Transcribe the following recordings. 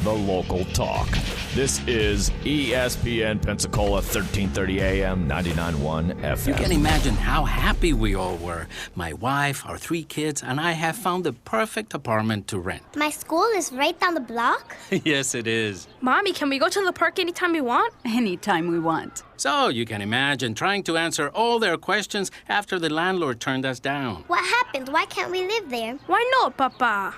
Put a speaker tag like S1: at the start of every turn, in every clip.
S1: the local talk. This is ESPN Pensacola 1330 AM, 99.1 FM.
S2: You can imagine how happy we all were. My wife, our 3 kids, and I have found the perfect apartment to rent.
S3: My school is right down the block?
S2: Yes, it is.
S4: Mommy, can we go to the park anytime we want?
S5: Anytime we want.
S2: So you can imagine trying to answer all their questions after the landlord turned us down.
S3: What happened? Why can't we live there?
S4: Why not, Papa?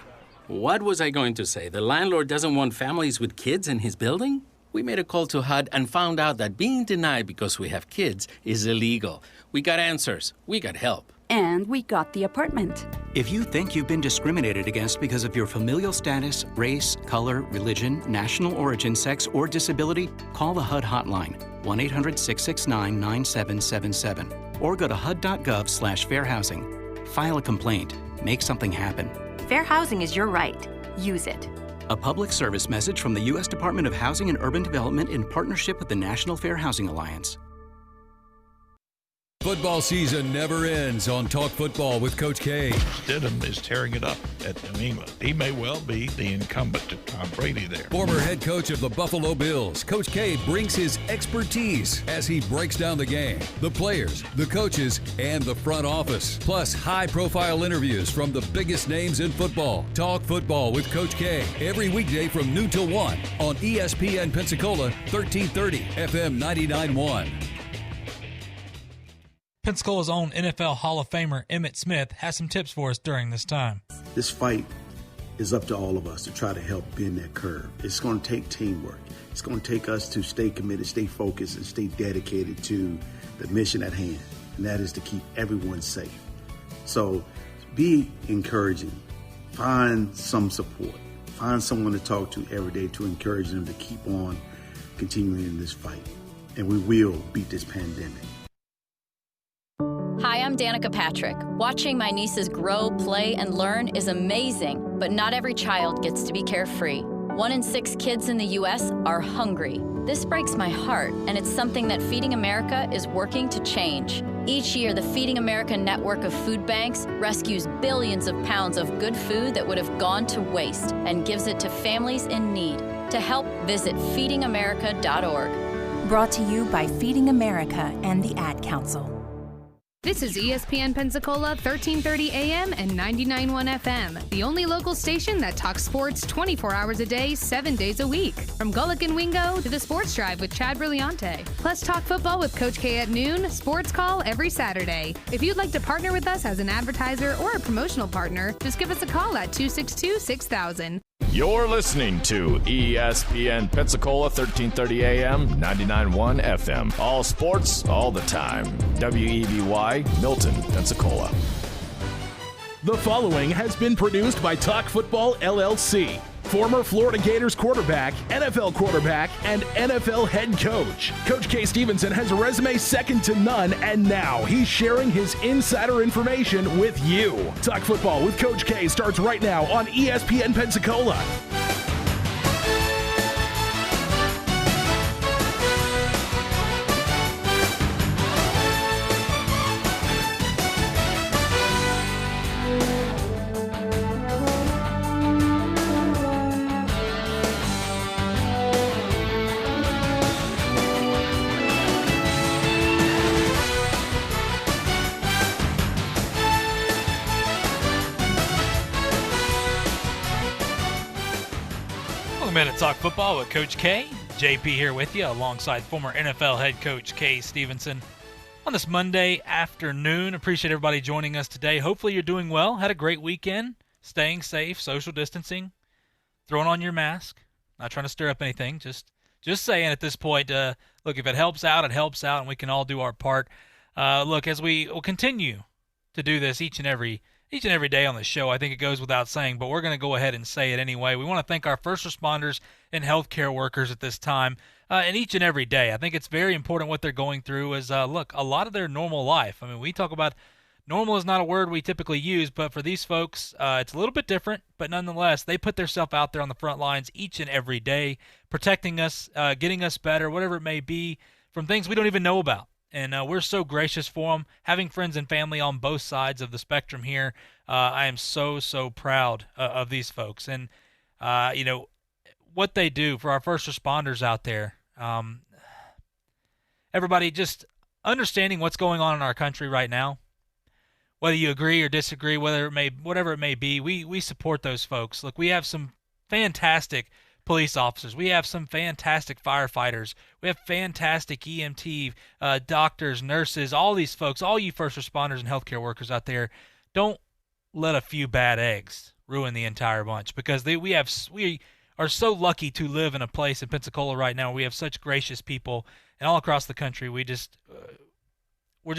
S2: What was I going to say? The landlord doesn't want families with kids in his building? We made a call to HUD and found out that being denied because we have kids is illegal. We got answers. We got help.
S5: And we got the apartment.
S6: If you think you've been discriminated against because of your familial status, race, color, religion, national origin, sex, or disability, call the HUD hotline, 1-800-669-9777, or go to hud.gov/fairhousing. File a complaint. Make something happen.
S7: Fair housing is your right. Use it.
S6: A public service message from the U.S. Department of Housing and Urban Development in partnership with the National Fair Housing Alliance.
S8: Football season never ends on Talk Football with Coach K.
S9: Stidham is tearing it up at New England. He may well be the incumbent to Tom Brady there.
S8: Former head coach of the Buffalo Bills, Coach K brings his expertise as he breaks down the game, the players, the coaches, and the front office. Plus, high-profile interviews from the biggest names in football. Talk Football with Coach K every weekday from noon till 1 on ESPN Pensacola 1330 FM 99.1.
S10: Pensacola's own NFL Hall of Famer Emmitt Smith has some tips for us during this time.
S11: This fight is up to all of us to try to help bend that curve. It's going to take teamwork. It's going to take us to stay committed, stay focused, and stay dedicated to the mission at hand, and that is to keep everyone safe. So be encouraging. Find some support. Find someone to talk to every day to encourage them to keep on continuing in this fight. And we will beat this pandemic.
S12: Hi, I'm Danica Patrick. Watching my nieces grow, play, and learn is amazing, but not every child gets to be carefree. 1 in 6 kids in the U.S. are hungry. This breaks my heart, and it's something that Feeding America is working to change. Each year, the Feeding America network of food banks rescues billions of pounds of good food that would have gone to waste and gives it to families in need. To help, visit feedingamerica.org.
S7: Brought to you by Feeding America and the Ad Council.
S13: This is ESPN Pensacola 1330 AM and 99.1 FM, the only local station that talks sports 24 hours a day, 7 days a week. From Gullick and Wingo to the Sports Drive with Chad Brilliante. Plus talk football with Coach K at noon, Sports Call every Saturday. If you'd like to partner with us as an advertiser or a promotional partner, just give us a call at 262-6000.
S1: You're listening to ESPN Pensacola 1330 AM, 99.1 FM. All sports, all the time. WEBY, Milton, Pensacola.
S14: The following has been produced by Talk Football LLC. Former Florida Gators quarterback, NFL quarterback, and NFL head coach. Coach K. Stevenson has a resume second to none, and now he's sharing his insider information with you. Talk Football with Coach K starts right now on ESPN Pensacola.
S10: Welcome in to Talk Football with Coach K. JP here with you alongside former NFL head coach K. Stevenson on this Monday afternoon. Appreciate everybody joining us today. Hopefully you're doing well. Had a great weekend. Staying safe, social distancing, throwing on your mask. Not trying to stir up anything. Just saying at this point, look, if it helps out, it helps out, and we can all do our part. Look, as we will continue to do this each and every day on the show, I think it goes without saying, but we're going to go ahead and say it anyway. We want to thank our first responders and healthcare workers at this time and each and every day. I think it's very important what they're going through is, look, a lot of their normal life. I mean, we talk about normal is not a word we typically use, but for these folks, it's a little bit different, but nonetheless, they put themselves out there on the front lines each and every day, protecting us, getting us better, whatever it may be, from things we don't even know about. And we're so gracious for them. Having friends and family on both sides of the spectrum here, I am so proud of these folks. And, what they do for our first responders out there. Everybody just understanding what's going on in our country right now. Whether you agree or disagree, whatever it may be, we support those folks. Look, we have some fantastic police officers. We have some fantastic firefighters. We have fantastic EMT, doctors, nurses, all these folks, all you first responders and healthcare workers out there. Don't let a few bad eggs ruin the entire bunch, because we are so lucky to live in a place in Pensacola right now. We have such gracious people, and all across the country, we're just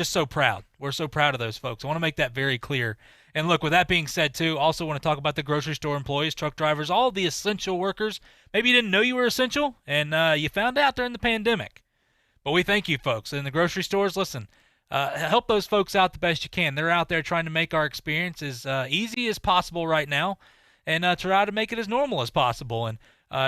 S10: so proud. We're so proud of those folks. I want to make that very clear. And look, with that being said, too, also want to talk about the grocery store employees, truck drivers, all the essential workers. Maybe you didn't know you were essential, and you found out during the pandemic. But we thank you, folks. In the grocery stores, listen, help those folks out the best you can. They're out there trying to make our experience as easy as possible right now, and try to make it as normal as possible. And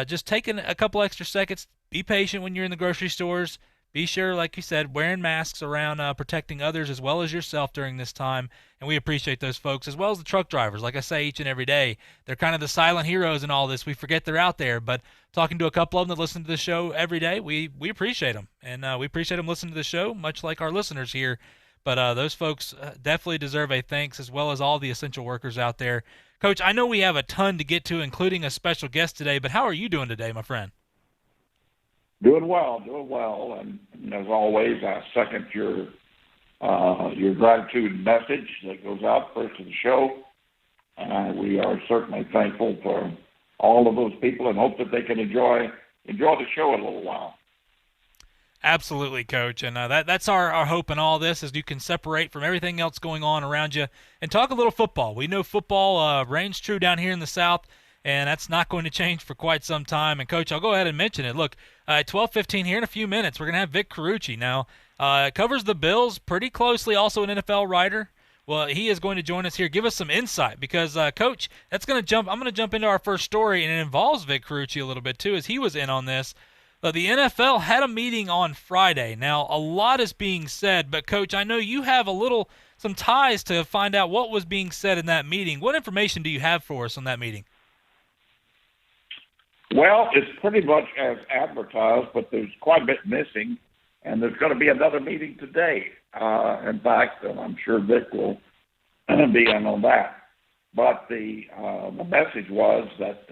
S10: just taking a couple extra seconds, be patient when you're in the grocery stores. Be sure, like you said, wearing masks around protecting others as well as yourself during this time. And we appreciate those folks, as well as the truck drivers. Like I say each and every day, they're kind of the silent heroes in all this. We forget they're out there. But talking to a couple of them that listen to the show every day, we appreciate them. And we appreciate them listening to the show, much like our listeners here. But those folks definitely deserve a thanks, as well as all the essential workers out there. Coach, I know we have a ton to get to, including a special guest today. But how are you doing today, my friend?
S9: Doing well, and as always, I second your gratitude message that goes out first of the show. We are certainly thankful for all of those people, and hope that they can enjoy the show a little while.
S10: Absolutely, Coach, and that's our hope in all this, is you can separate from everything else going on around you and talk a little football. We know football reigns true down here in the South, and that's not going to change for quite some time. And, Coach, I'll go ahead and mention it. Look, 12:15 here in a few minutes, we're going to have Vic Carucci. Now, covers the Bills pretty closely, also an NFL writer. Well, he is going to join us here, give us some insight, because, Coach, I'm going to jump into our first story, and it involves Vic Carucci a little bit, too, as he was in on this. The NFL had a meeting on Friday. Now, a lot is being said, but, Coach, I know you have some ties to find out what was being said in that meeting. What information do you have for us on that meeting?
S9: Well, it's pretty much as advertised, but there's quite a bit missing, and there's going to be another meeting today. In fact, I'm sure Vic will be in on that. But the message was that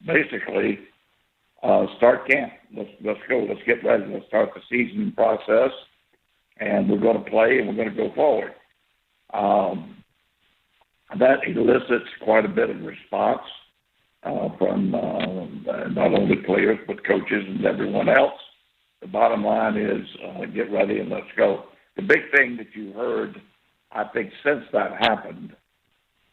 S9: basically start camp. Let's go. Let's get ready. Let's start the season process, and we're going to play, and we're going to go forward. That elicits quite a bit of response from not only players but coaches and everyone else. The bottom line is get ready and let's go. The big thing that you heard, I think, since that happened,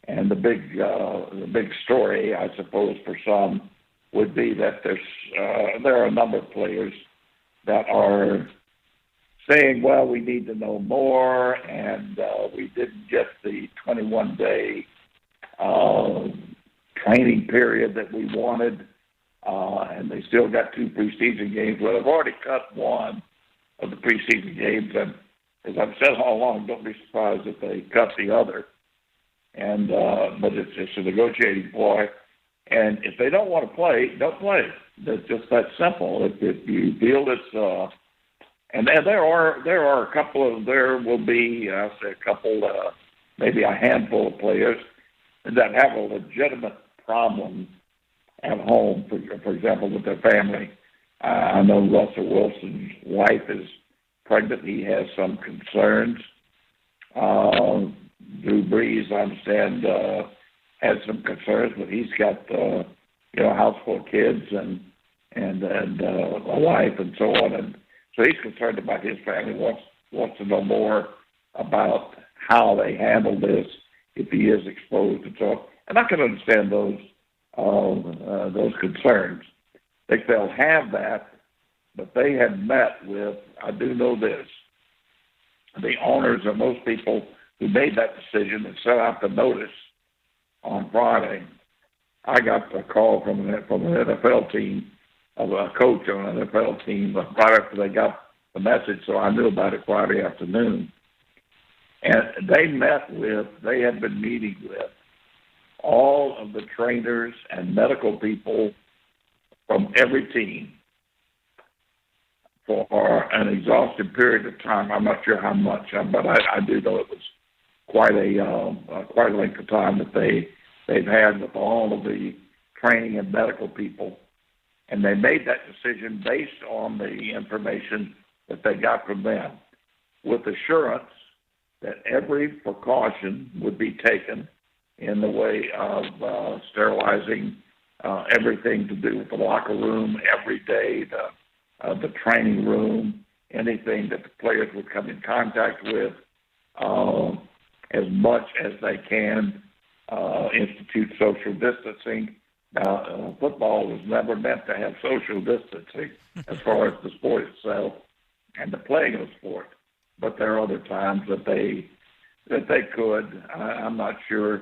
S9: and the big story, I suppose, for some would be that there are a number of players that are saying, well, we need to know more, and we didn't get the 21-day training period that we wanted, and they still got 2 preseason games. Well, they've already cut one of the preseason games, and as I've said all along, don't be surprised if they cut the other. And but it's a negotiating ploy, and if they don't want to play, don't play. It's just that simple. If you feel it's and there will be maybe a handful of players that have a legitimate problem at home, for example, with their family. I know Russell Wilson's wife is pregnant. He has some concerns. Drew Brees, I understand, has some concerns, but he's got a house full of kids and a wife and so on, and so he's concerned about his family. Wants to know more about how they handle this if he is exposed and so on. And I can understand those concerns. I think they'll have that, but they had met with, I do know this, the owners of most people who made that decision and sent out the notice on Friday. I got a call from an NFL team, of a coach on an NFL team, right after they got the message, so I knew about it Friday afternoon. And they had been meeting with all of the trainers and medical people from every team for an exhaustive period of time. I'm not sure how much, but I do know it was quite a length of time that they've had with all of the training and medical people, and they made that decision based on the information that they got from them, with assurance that every precaution would be taken in the way of sterilizing everything to do with the locker room every day, the training room, anything that the players would come in contact with, as much as they can, institute social distancing. Now, football was never meant to have social distancing as far as the sport itself and the playing of the sport. But there are other times that they could. I'm not sure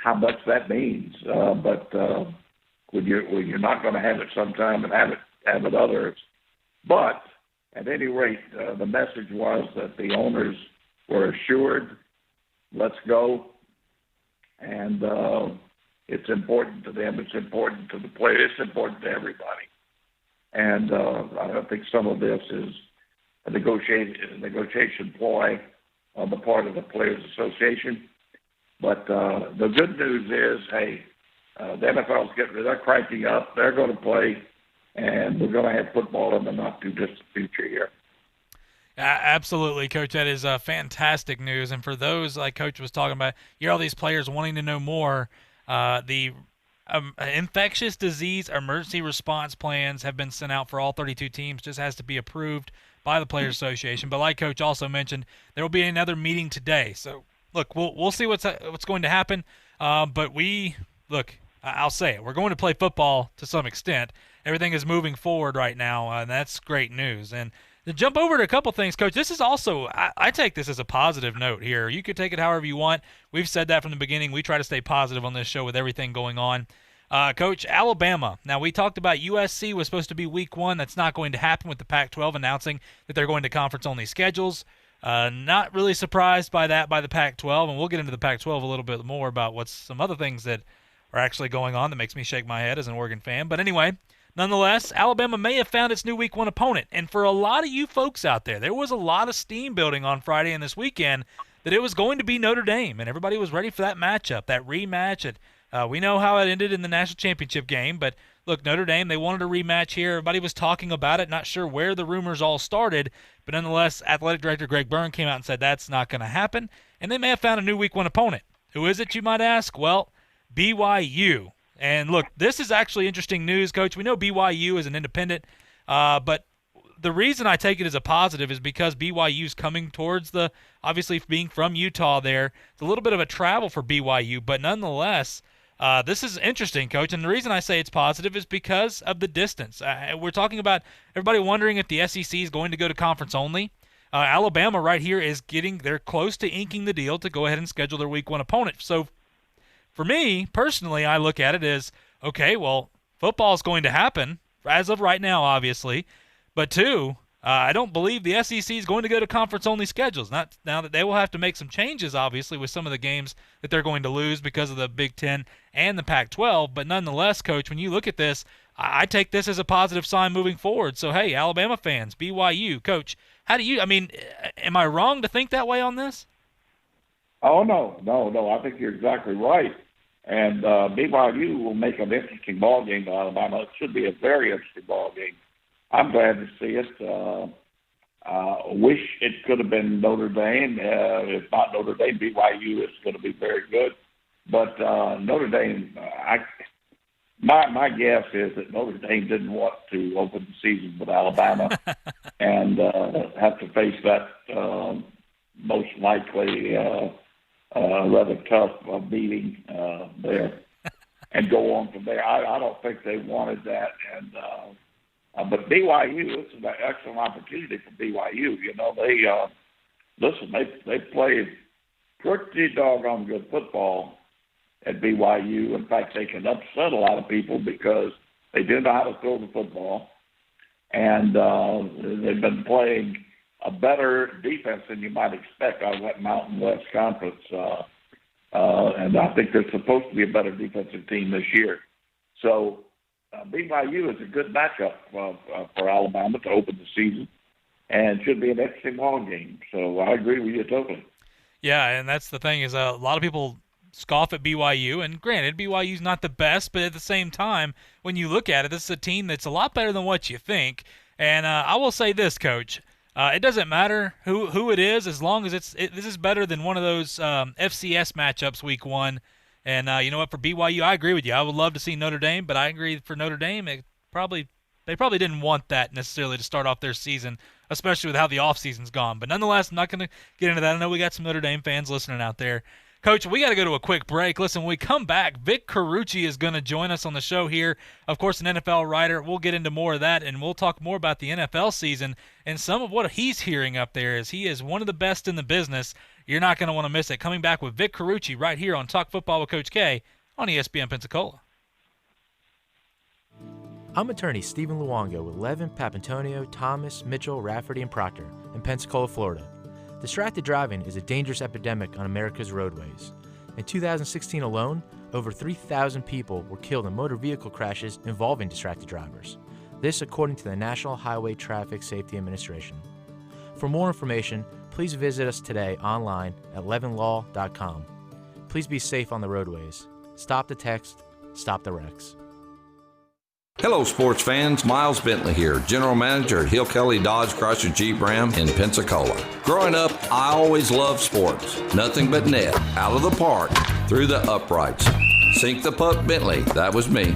S9: how much that means, but when you're not going to have it sometime and have it others. But at any rate, the message was that the owners were assured, let's go, and it's important to them. It's important to the players. It's important to everybody. And I think some of this is a negotiation ploy on the part of the Players Association. But the good news is, hey, the NFL's they're cranking up. They're going to play, and we're going to have football in the not-too-distant future here.
S10: Absolutely, Coach. That is fantastic news. And for those, like Coach was talking about, you hear all these players wanting to know more. The infectious disease emergency response plans have been sent out for all 32 teams. Just has to be approved by the Players Association. But like Coach also mentioned, there will be another meeting today. So look, we'll see what's going to happen. But I'll say it. We're going to play football to some extent. Everything is moving forward right now, and that's great news. And to jump over to a couple things, Coach, this is also, I take this as a positive note here. You could take it however you want. We've said that from the beginning. We try to stay positive on this show with everything going on. Coach, Alabama. Now, we talked about USC was supposed to be week 1. That's not going to happen with the Pac-12 announcing that they're going to conference-only schedules. Not really surprised by that by the Pac-12, and we'll get into the Pac-12 a little bit more about what's some other things that are actually going on that makes me shake my head as an Oregon fan. But anyway, nonetheless, Alabama may have found its new week 1 opponent. And for a lot of you folks out there was a lot of steam building on Friday and this weekend that it was going to be Notre Dame, and everybody was ready for that matchup, that rematch. We know how it ended in the national championship game, but look, Notre Dame, they wanted a rematch here. Everybody was talking about it, not sure where the rumors all started, but nonetheless, athletic director Greg Byrne came out and said that's not going to happen, and they may have found a new week 1 opponent. Who is it, you might ask? Well, BYU. And look, this is actually interesting news, Coach. We know BYU is an independent, but the reason I take it as a positive is because BYU's coming towards obviously being from Utah there. It's a little bit of a travel for BYU, but nonetheless, this is interesting, Coach. And the reason I say it's positive is because of the distance. We're talking about everybody wondering if the SEC is going to go to conference only. Alabama right here they're close to inking the deal to go ahead and schedule their week 1 opponent. So for me, personally, I look at it as, okay, well, football is going to happen, as of right now, obviously. But 2, I don't believe the SEC is going to go to conference-only schedules. Not now that they will have to make some changes, obviously, with some of the games that they're going to lose because of the Big Ten and the Pac-12. But nonetheless, Coach, when you look at this, I take this as a positive sign moving forward. So, hey, Alabama fans, BYU, Coach, am I wrong to think that way on this?
S9: Oh, no. I think you're exactly right. And BYU will make an interesting ball game to Alabama. It should be a very interesting ball game. I'm glad to see it. Wish it could have been Notre Dame. If not Notre Dame, BYU is going to be very good. But Notre Dame, my guess is that Notre Dame didn't want to open the season with Alabama and have to face that most likely rather tough meeting there and go on from there. I don't think they wanted that. And but BYU, this is an excellent opportunity for BYU. You know, they play pretty doggone good football at BYU. In fact, they can upset a lot of people because they do know how to throw the football, and they've been playing a better defense than you might expect out of that Mountain West Conference. And I think they're supposed to be a better defensive team this year. So BYU is a good matchup for Alabama to open the season, and should be an interesting ball game. So I agree with you totally.
S10: Yeah, and that's the thing is a lot of people scoff at BYU, and granted, BYU's not the best, but at the same time, when you look at it, this is a team that's a lot better than what you think. And I will say this, Coach, it doesn't matter who it is, as long as this is better than one of those FCS matchups week 1. And you know what, for BYU, I agree with you. I would love to see Notre Dame, but I agree for Notre Dame, they probably didn't want that necessarily to start off their season, especially with how the offseason's gone. But nonetheless, I'm not going to get into that. I know we got some Notre Dame fans listening out there. Coach, we got to go to a quick break. Listen, when we come back, Vic Carucci is going to join us on the show here. Of course, an NFL writer. We'll get into more of that, and we'll talk more about the NFL season and some of what he's hearing up there is he is one of the best in the business. You're not going to want to miss it. Coming back with Vic Carucci right here on Talk Football with Coach K on ESPN Pensacola.
S15: I'm attorney Stephen Luongo with Levin, Papantonio, Thomas, Mitchell, Rafferty, and Proctor in Pensacola, Florida. Distracted driving is a dangerous epidemic on America's roadways. In 2016 alone, over 3,000 people were killed in motor vehicle crashes involving distracted drivers. This according to the National Highway Traffic Safety Administration. For more information, please visit us today online at levinlaw.com. Please be safe on the roadways. Stop the text, stop the wrecks.
S16: Hello, sports fans. Miles Bentley here, General Manager at Hill Kelly Dodge Chrysler Jeep Ram in Pensacola. Growing up, I always loved sports. Nothing but net, out of the park, through the uprights. Sink the puck Bentley, that was me.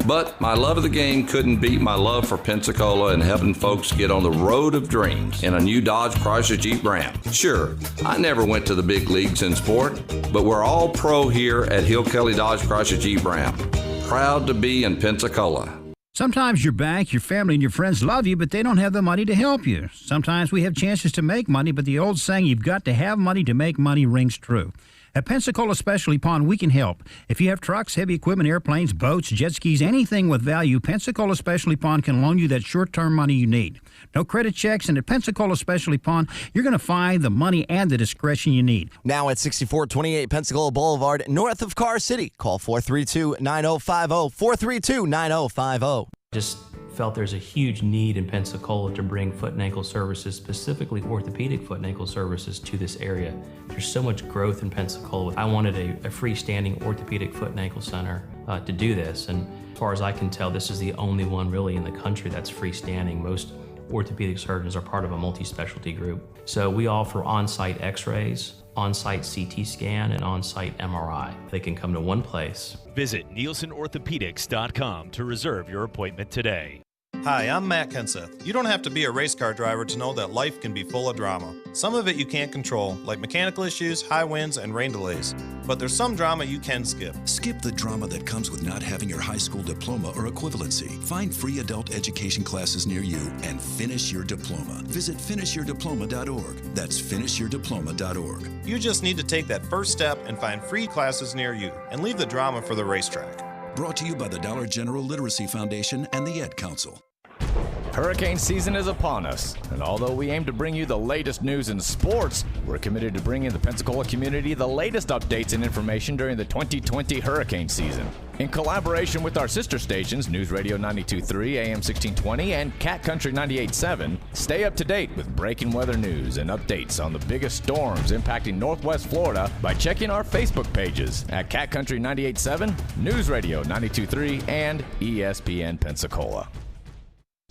S16: But my love of the game couldn't beat my love for Pensacola and helping folks get on the road of dreams in a new Dodge Chrysler Jeep Ram. Sure, I never went to the big leagues in sport, but we're all pro here at Hill Kelly Dodge Chrysler Jeep Ram. Proud to be in Pensacola.
S17: Sometimes your bank, your family, and your friends love you, but they don't have the money to help you. Sometimes we have chances to make money, but the old saying, you've got to have money to make money, rings true. At Pensacola Specialty Pond, we can help. If you have trucks, heavy equipment, airplanes, boats, jet skis, anything with value, Pensacola Specialty Pond can loan you that short-term money you need. No credit checks, and at Pensacola Specialty Pond, you're going to find the money and the discretion you need.
S18: Now at 6428 Pensacola Boulevard, north of Car City. Call 432-9050, 432-9050.
S19: Just felt there's a huge need in Pensacola to bring foot and ankle services, specifically orthopedic foot and ankle services, to this area. There's so much growth in Pensacola. I wanted a freestanding orthopedic foot and ankle center to do this, and as far as I can tell, this is the only one really in the country that's freestanding. Most orthopedic surgeons are part of a multi-specialty group. So we offer on-site x-rays, on-site CT scan, and on-site MRI. They can come to one place.
S20: Visit NielsenOrthopedics.com to reserve your appointment today.
S21: Hi, I'm Matt Kenseth. You don't have to be a race car driver to know that life can be full of drama. Some of it you can't control, like mechanical issues, high winds, and rain delays. But there's some drama you can skip.
S22: Skip the drama that comes with not having your high school diploma or equivalency. Find free adult education classes near you and finish your diploma. Visit finishyourdiploma.org. That's finishyourdiploma.org.
S21: You just need to take that first step and find free classes near you and leave the drama for the racetrack.
S22: Brought to you by the Dollar General Literacy Foundation and the Ed Council.
S1: Hurricane season is upon us, and although we aim to bring you the latest news in sports, we're committed to bringing the Pensacola community the latest updates and information during the 2020 hurricane season. In collaboration with our sister stations, News Radio 92.3 AM 1620 and Cat Country 98.7, stay up to date with breaking weather news and updates on the biggest storms impacting Northwest Florida by checking our Facebook pages at Cat Country 98.7, News Radio 92.3, and ESPN Pensacola.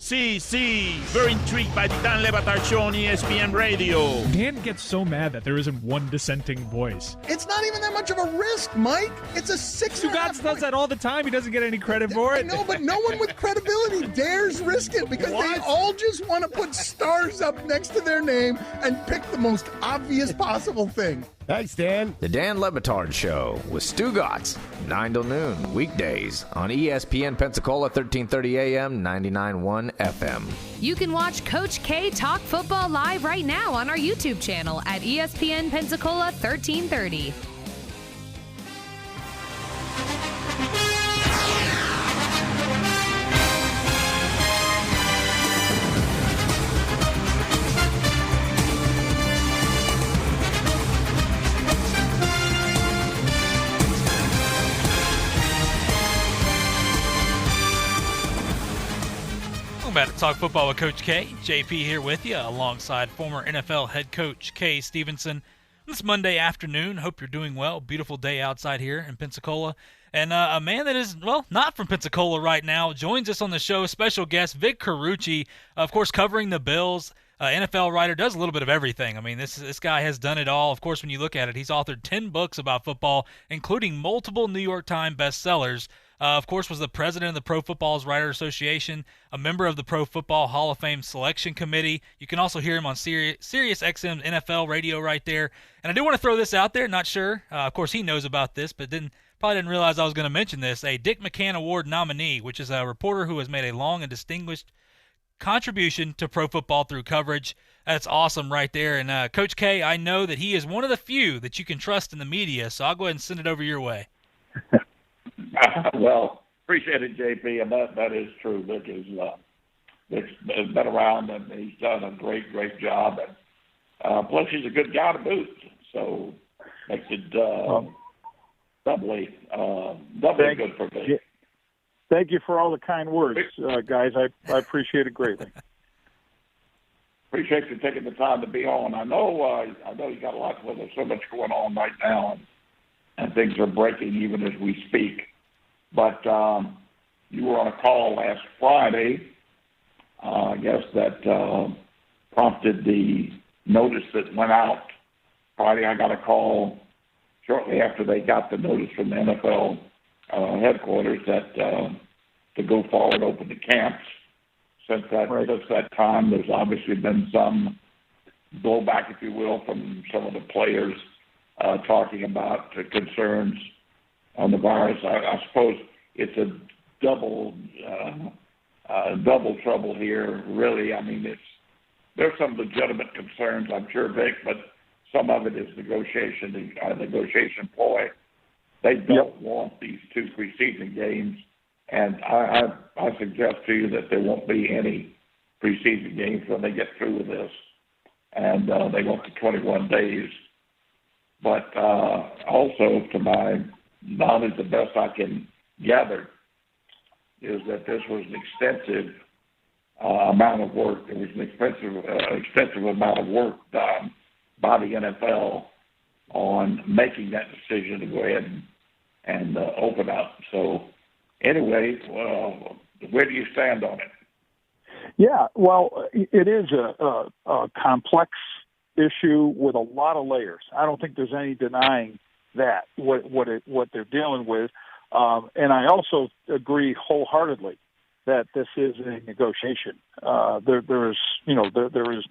S23: See, very intrigued by the Dan Le Batard Show on ESPN Radio.
S24: Dan gets so mad that there isn't one dissenting voice.
S25: It's not even that much of a risk, Mike. It's a 6.5.
S24: Stugotz does that all the time. He doesn't get any credit for it.
S25: I know, but no one with credibility dares risk it because they all just want to put stars up next to their name and pick the most obvious possible thing.
S26: Thanks, Dan.
S1: The Dan Le Batard Show with Stugotz, 9 till noon, weekdays on ESPN Pensacola 1330 AM, 99.1 FM.
S13: You can watch Coach K talk football live right now on our YouTube channel at ESPN Pensacola 1330.
S10: Welcome back to Talk Football with Coach K. JP here with you alongside former NFL head coach Kay Stevenson. This Monday afternoon, hope you're doing well. Beautiful day outside here in Pensacola. And a man that is, well, not from Pensacola right now joins us on the show, special guest Vic Carucci, of course, covering the Bills. NFL writer, does a little bit of everything. I mean, this guy has done it all. Of course, when you look at it, he's authored 10 books about football, including multiple New York Times bestsellers. Of course, was the president of the Pro Football Writers Association, a member of the Pro Football Hall of Fame Selection Committee. You can also hear him on Sirius XM NFL radio right there. And I do want to throw this out there. Not sure. Of course, he knows about this, but probably didn't realize I was going to mention this. A Dick McCann Award nominee, which is a reporter who has made a long and distinguished contribution to pro football through coverage. That's awesome right there. And Coach K, I know that he is one of the few that you can trust in the media, so I'll go ahead and send it over your way.
S9: Well, appreciate it, JP, and that is true. Vic has been around, and he's done a great job. And plus, he's a good guy to boot, so makes it doubly good for Vic.
S2: Thank you for all the kind words, guys. I appreciate it greatly.
S9: Appreciate you taking the time to be on. I know you got a lot. There's so much going on right now, and things are breaking even as we speak. But you were on a call last Friday, I guess, that prompted the notice that went out. Friday, I got a call shortly after they got the notice from the NFL headquarters that to go forward, open the camps. Since that time, there's obviously been some blowback, if you will, from some of the players talking about concerns on the virus. I suppose it's a double trouble here, really. I mean, there's some legitimate concerns, I'm sure, Vic, but some of it is negotiation ploy. They don't want these 2 preseason games, and I suggest to you that there won't be any preseason games when they get through with this, and they want the 21 days. But also, to my knowledge, the best I can gather is that this was an extensive amount of work. It was an extensive amount of work done by the NFL on making that decision to go ahead and open up. So anyway, where do you stand on it?
S2: Yeah, well, it is a complex issue with a lot of layers. I don't think there's any denying that, what they're dealing with. And I also agree wholeheartedly that this is a negotiation. There is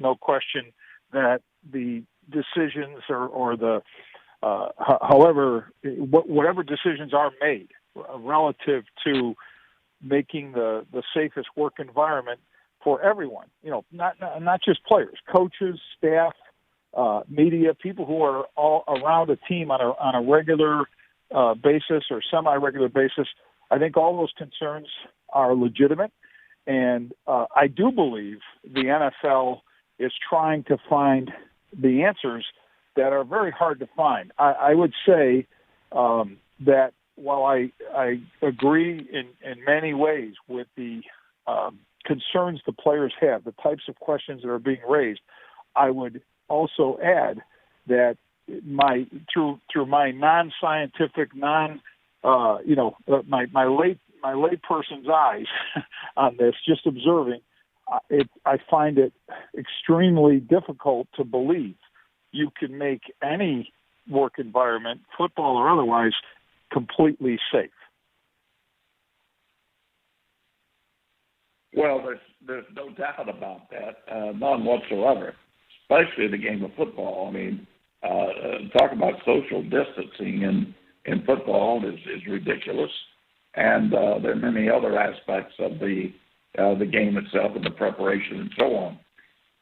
S2: no question that the decisions or the whatever decisions are made relative to making the safest work environment for everyone, not just players, coaches, staff, media, people who are all around a team on a regular basis or semi-regular basis. I think all those concerns are legitimate, and I do believe the NFL is trying to find the answers that are very hard to find. I would say that while I agree in many ways with the concerns the players have, the types of questions that are being raised, I would also add that through my non-scientific, my layperson's eyes on this, just observing, I find it extremely difficult to believe you can make any work environment, football or otherwise, completely safe.
S9: Well, there's no doubt about that, none whatsoever, especially the game of football. I mean, talk about social distancing in football is ridiculous, and there are many other aspects of the game itself and the preparation and so on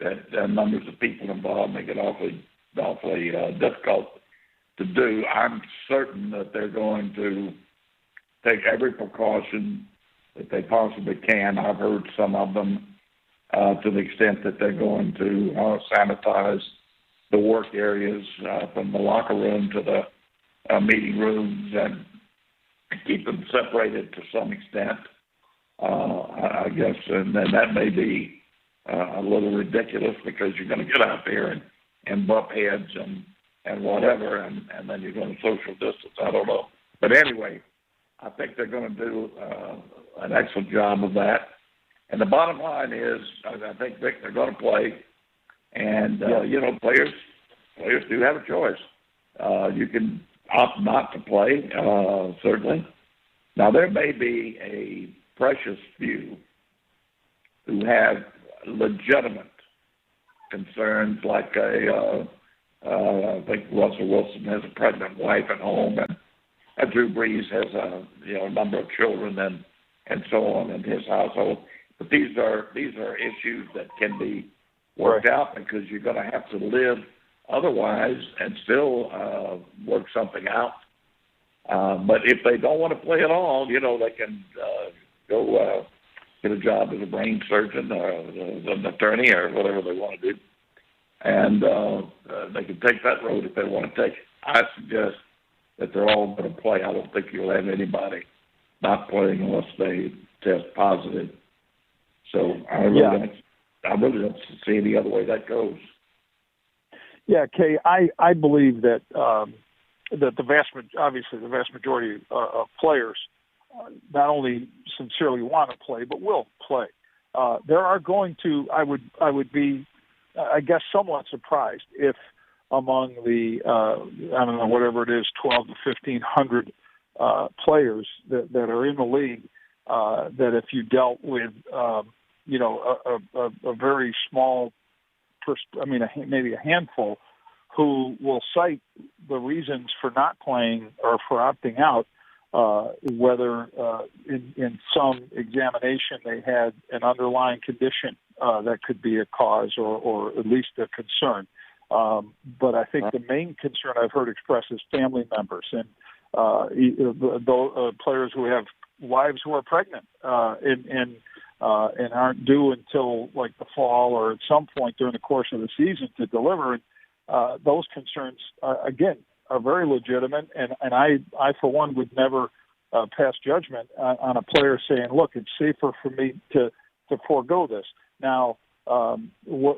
S9: that numbers of people involved make it awfully difficult to do. I'm certain that they're going to take every precaution that they possibly can. I've heard some of them to the extent that they're going to sanitize the work areas from the locker room to the meeting rooms and keep them separated to some extent. I guess, and then that may be a little ridiculous because you're going to get out there and bump heads and whatever, and then you're going to social distance. I don't know. But anyway, I think they're going to do an excellent job of that. And the bottom line is, I think, Vic, they're going to play. And, players do have a choice. You can opt not to play, certainly. Now, there may be a precious few who have legitimate concerns, like I think Russell Wilson has a pregnant wife at home, and Drew Brees has a number of children and so on in his household. But these are issues that can be worked out because you're going to have to live otherwise and still work something out. But if they don't want to play at all, they can go get a job as a brain surgeon or an attorney or whatever they want to do. And they can take that road if they want to take it. I suggest that they're all going to play. I don't think you'll have anybody not playing unless they test positive. So I really don't see any other way that goes.
S2: Yeah, Kay, I believe that that the vast majority of players not only sincerely want to play, but will play. There are going to, I would be, I guess, somewhat surprised if among the, I don't know, whatever it is, 12 to 1,500 players that are in the league, that if you dealt with, a very small, maybe a handful, who will cite the reasons for not playing or for opting out, whether in some examination they had an underlying condition that could be a cause or at least a concern. But I think the main concern I've heard expressed is family members and players who have wives who are pregnant and aren't due until like the fall or at some point during the course of the season to deliver. And those concerns, again, are very legitimate. And I for one, would never pass judgment on a player saying, look, it's safer for me to forego this. Now, you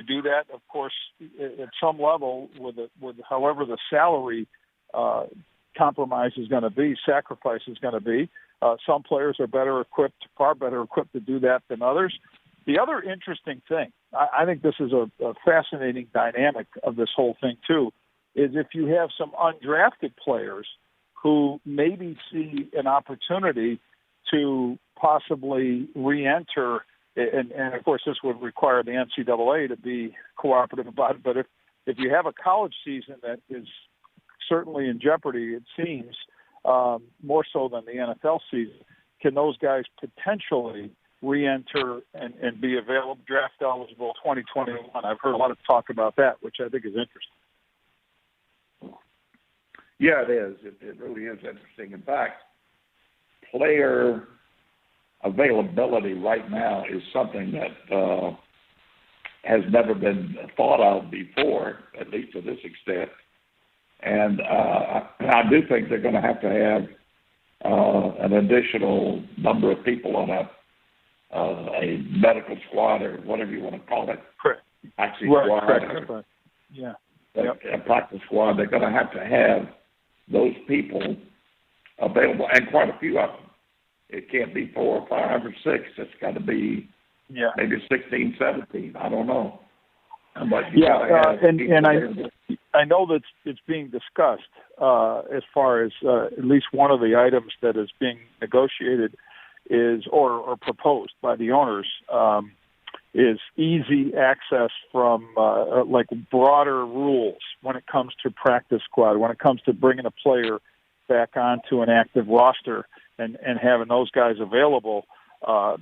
S2: do that, of course, at some level with however the salary compromise is going to be, sacrifice is going to be. Some players are far better equipped to do that than others. The other interesting thing, I think this is a fascinating dynamic of this whole thing too, is if you have some undrafted players who maybe see an opportunity to possibly re-enter, and of course this would require the NCAA to be cooperative about it, but if you have a college season that is certainly in jeopardy, it seems, more so than the NFL season, can those guys potentially re-enter and be available, draft eligible 2021? I've heard a lot of talk about that, which I think is interesting.
S9: Yeah, it is. It really is interesting. In fact, player availability right now is something that has never been thought of before, at least to this extent. And I do think they're going to have an additional number of people on a medical squad or whatever you want to call it.
S2: Correct.
S9: Actually,
S2: right,
S9: squad.
S2: Yeah.
S9: A practice squad. They're going to have those people available, and quite a few of them. It can't be 4 or 5 or 6. It's got to be maybe 16, 17. I don't know. But
S2: I know that it's being discussed as far as at least one of the items that is being negotiated is or proposed by the owners is easy access from like broader rules when it comes to practice squad, when it comes to bringing a player back onto an active roster and having those guys available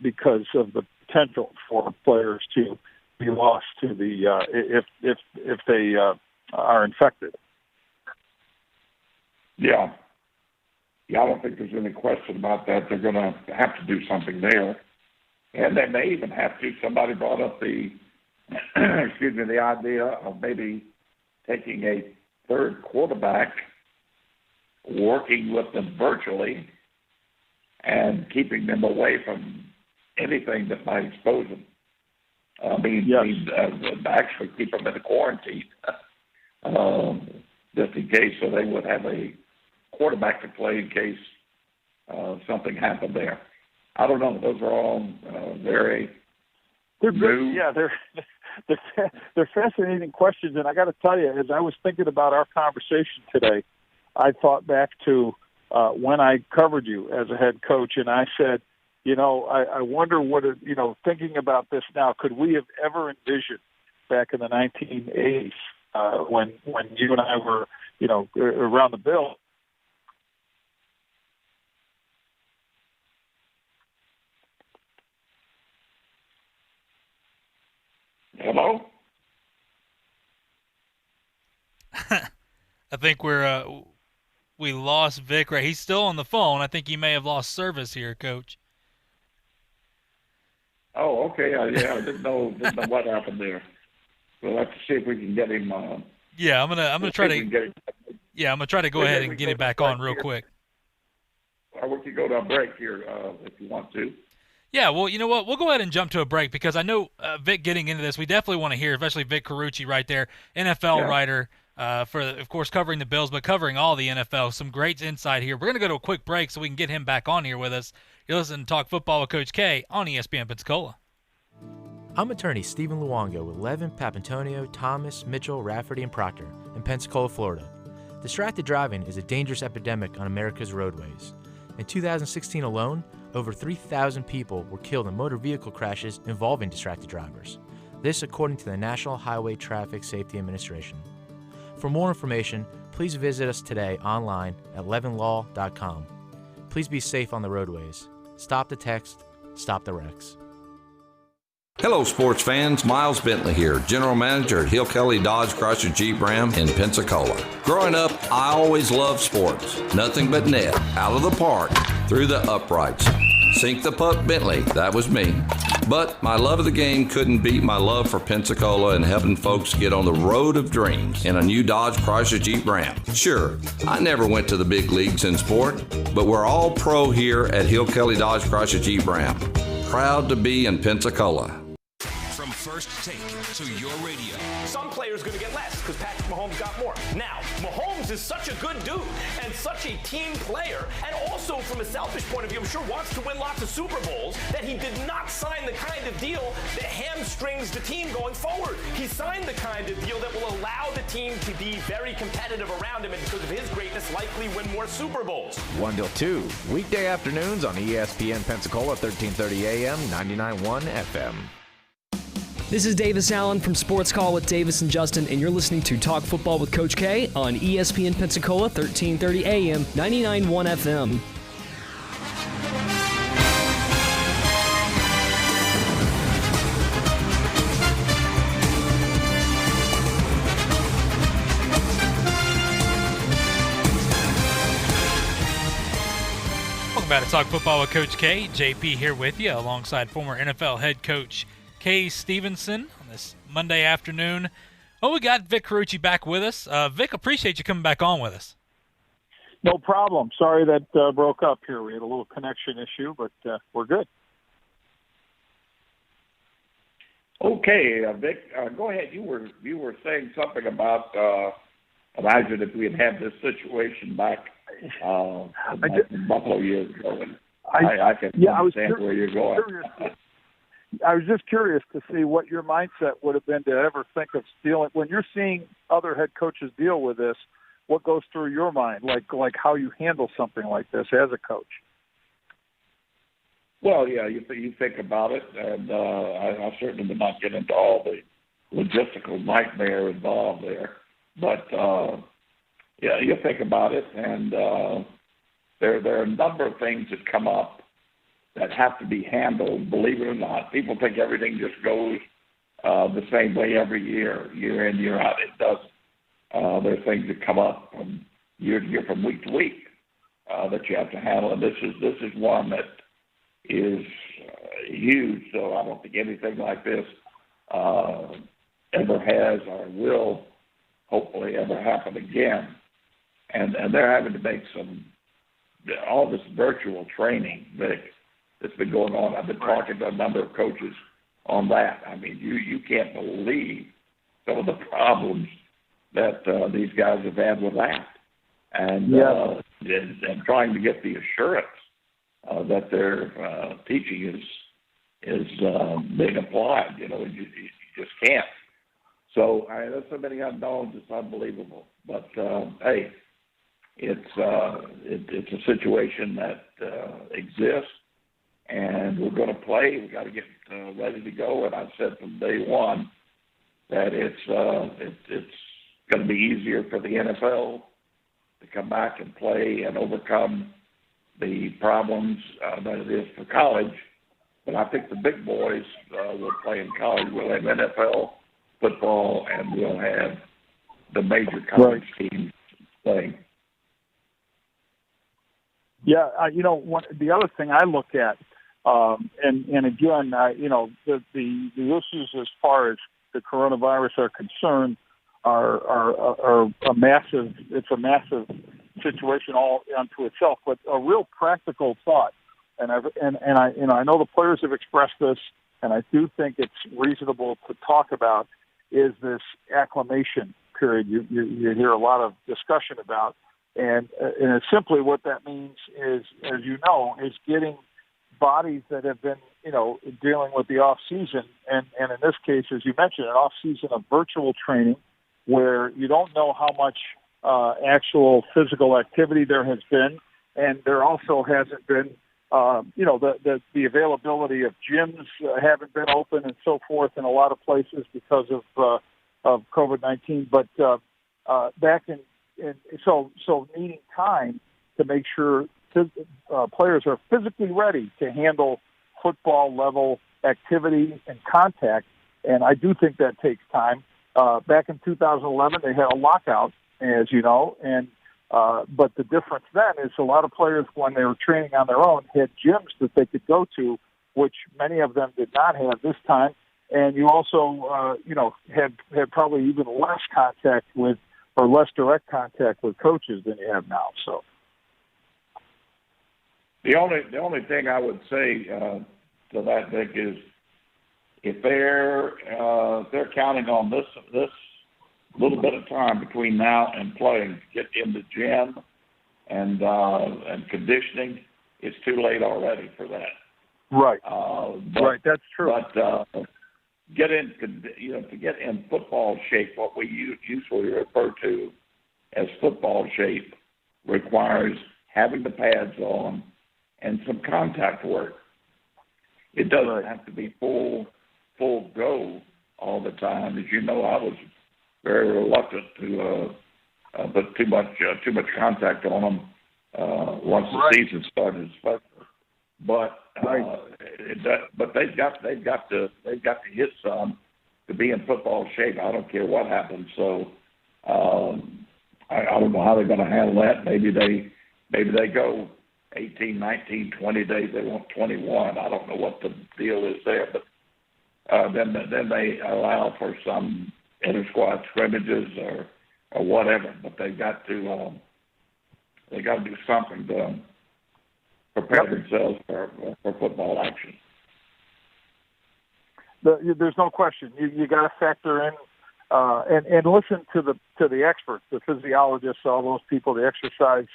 S2: because of the potential for players to be lost to the if they are infected.
S9: Yeah, I don't think there's any question about that. They're going to have to do something there, and they may even have to. Somebody brought up the the idea of maybe taking a third quarterback, working with them virtually, and keeping them away from anything that might expose them. Actually keep them in the quarantine just in case, so they would have a quarterback to play in case something happened there. I don't know. Those are all very
S2: They're
S9: new.
S2: good. Yeah, they're fascinating questions. And I got to tell you, as I was thinking about our conversation today, I thought back to when I covered you as a head coach, and I said, I wonder thinking about this now, could we have ever envisioned back in the 1980s when you and I were, around the Bill?
S9: Hello?
S10: I think we lost Vic. Right, he's still on the phone. I think he may have lost service here, Coach.
S9: Oh, okay. I didn't know what happened there. We'll have to see if we can get him.
S10: Yeah, I'm gonna try to. Yeah, I'm gonna try to go ahead and get him back on real quick.
S9: Or we could go to a break here if you want to.
S10: Yeah, well, you know what? We'll go ahead and jump to a break because I know Vic getting into this. We definitely want to hear, especially Vic Carucci right there, NFL writer for, of course, covering the Bills, but covering all the NFL. Some great insight here. We're going to go to a quick break so we can get him back on here with us. You're listening to Talk Football with Coach K on ESPN Pensacola.
S15: I'm attorney Stephen Luongo with Levin, Papantonio, Thomas, Mitchell, Rafferty, and Proctor in Pensacola, Florida. Distracted driving is a dangerous epidemic on America's roadways. In 2016 alone, over 3,000 people were killed in motor vehicle crashes involving distracted drivers. This according to the National Highway Traffic Safety Administration. For more information, please visit us today online at levinlaw.com. Please be safe on the roadways. Stop the text, stop the wrecks.
S16: Hello, sports fans. Miles Bentley here, General Manager at Hill Kelly Dodge Chrysler Jeep Ram in Pensacola. Growing up, I always loved sports. Nothing but net, out of the park, through the uprights. Sink the puck, Bentley, that was me. But my love of the game couldn't beat my love for Pensacola and helping folks get on the road of dreams in a new Dodge Chrysler Jeep Ram. Sure, I never went to the big leagues in sport, but we're all pro here at Hill Kelly Dodge Chrysler Jeep Ram. Proud to be in Pensacola.
S3: From first take to your radio.
S4: Some players going to get less because Patrick Mahomes got more. Now, Mahomes is such a good dude and such a team player, and also from a selfish point of view, I'm sure wants to win lots of Super Bowls, that he did not sign the kind of deal that hamstrings the team going forward. He signed the kind of deal that will allow the team to be very competitive around him and because of his greatness likely win more Super Bowls.
S1: 1 till 2, weekday afternoons on ESPN Pensacola, 1330 AM, 99.1 FM.
S5: This is Davis Allen from Sports Call with Davis and Justin, and you're listening to Talk Football with Coach K on ESPN Pensacola, 1330 AM, 99.1 FM.
S10: Welcome back to Talk Football with Coach K. JP here with you alongside former NFL head coach K. Stevenson on this Monday afternoon. Oh, we got Vic Carucci back with us. Vic, appreciate you coming back on with us.
S2: No problem. Sorry that broke up here. We had a little connection issue, but we're good.
S9: Okay, Vic, go ahead. You were saying something about imagine if we had had this situation back in Buffalo years ago. And I can understand where you're going.
S2: I was just curious to see what your mindset would have been to ever think of dealing when you're seeing other head coaches deal with this. What goes through your mind, like how you handle something like this as a coach?
S9: Well, yeah, you think about it, and I certainly would not get into all the logistical nightmare involved there. But yeah, you think about it, and there are a number of things that come up that have to be handled, believe it or not. People think everything just goes the same way every year in, year out. It doesn't. There are things that come up from year to year, from week to week, that you have to handle. And this is one that is huge. So I don't think anything like this ever has or will hopefully ever happen again. And they're having to make some all this virtual training, Vic, that's been going on. I've been talking to a number of coaches on that. I mean, you can't believe some of the problems that these guys have had with that, and trying to get the assurance that their teaching is being applied. You just can't. So there's so many unknowns. It's unbelievable. But hey, it's a situation that exists, and we're going to play. We got to get ready to go. And I've said from day one that it's going to be easier for the NFL to come back and play and overcome the problems that it is for college. But I think the big boys will play in college. We'll have NFL football, and we'll have the major college teams playing.
S2: Yeah, the other thing I look at, and again, the issues as far as the coronavirus are concerned are a massive. It's a massive situation all unto itself. But a real practical thought, and I know the players have expressed this, and I do think it's reasonable to talk about, is this acclimation period you hear a lot of discussion about. And simply what that means is, as you know, is getting bodies that have been, dealing with the off season, and in this case, as you mentioned, an off season of virtual training where you don't know how much actual physical activity there has been, and there also hasn't been, the availability of gyms haven't been open and so forth in a lot of places because of COVID-19. But so needing time to make sure players are physically ready to handle football level activity and contact, and I do think that takes time. Back in 2011, they had a lockout, as you know, and but the difference then is a lot of players, when they were training on their own, had gyms that they could go to, which many of them did not have this time. And you also, had probably even less contact with, or less direct contact with coaches than you have now. So
S9: the only thing I would say to that, Vic, is if they're counting on this little bit of time between now and playing to get in the gym and conditioning, it's too late already for that.
S2: Right. Right. That's true.
S9: But to get in football shape, what we usually refer to as football shape, requires having the pads on and some contact work. It doesn't have to be full go all the time. As you know, I was very reluctant to put too much contact on them once the season started. But they've got to hit some to be in football shape. I don't care what happens. So I don't know how they're going to handle that. Maybe they go 18, 19, 20 days. They want 21. I don't know what the deal is there, but then they allow for some inter-squad scrimmages or whatever. But they've got to do something to prepare themselves for football action.
S2: There's no question. You got to factor in and listen to the experts, the physiologists, all those people, the exercise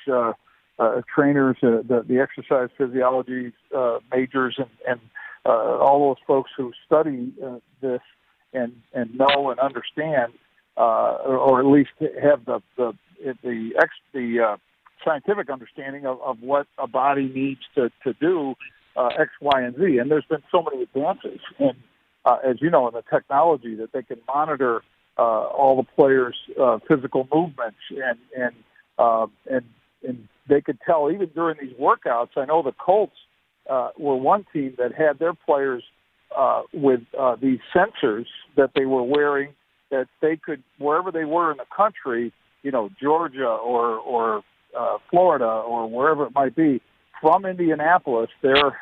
S2: trainers, the exercise physiology majors, and all those folks who study this and know and understand, or at least have the scientific understanding of what a body needs to do X, Y, and Z. And there's been so many advances in, as you know, in the technology that they can monitor all the players' physical movements, and they could tell even during these workouts. I know the Colts were one team that had their players with these sensors that they were wearing, that they could, wherever they were in the country, Georgia or Florida or wherever it might be, from Indianapolis, their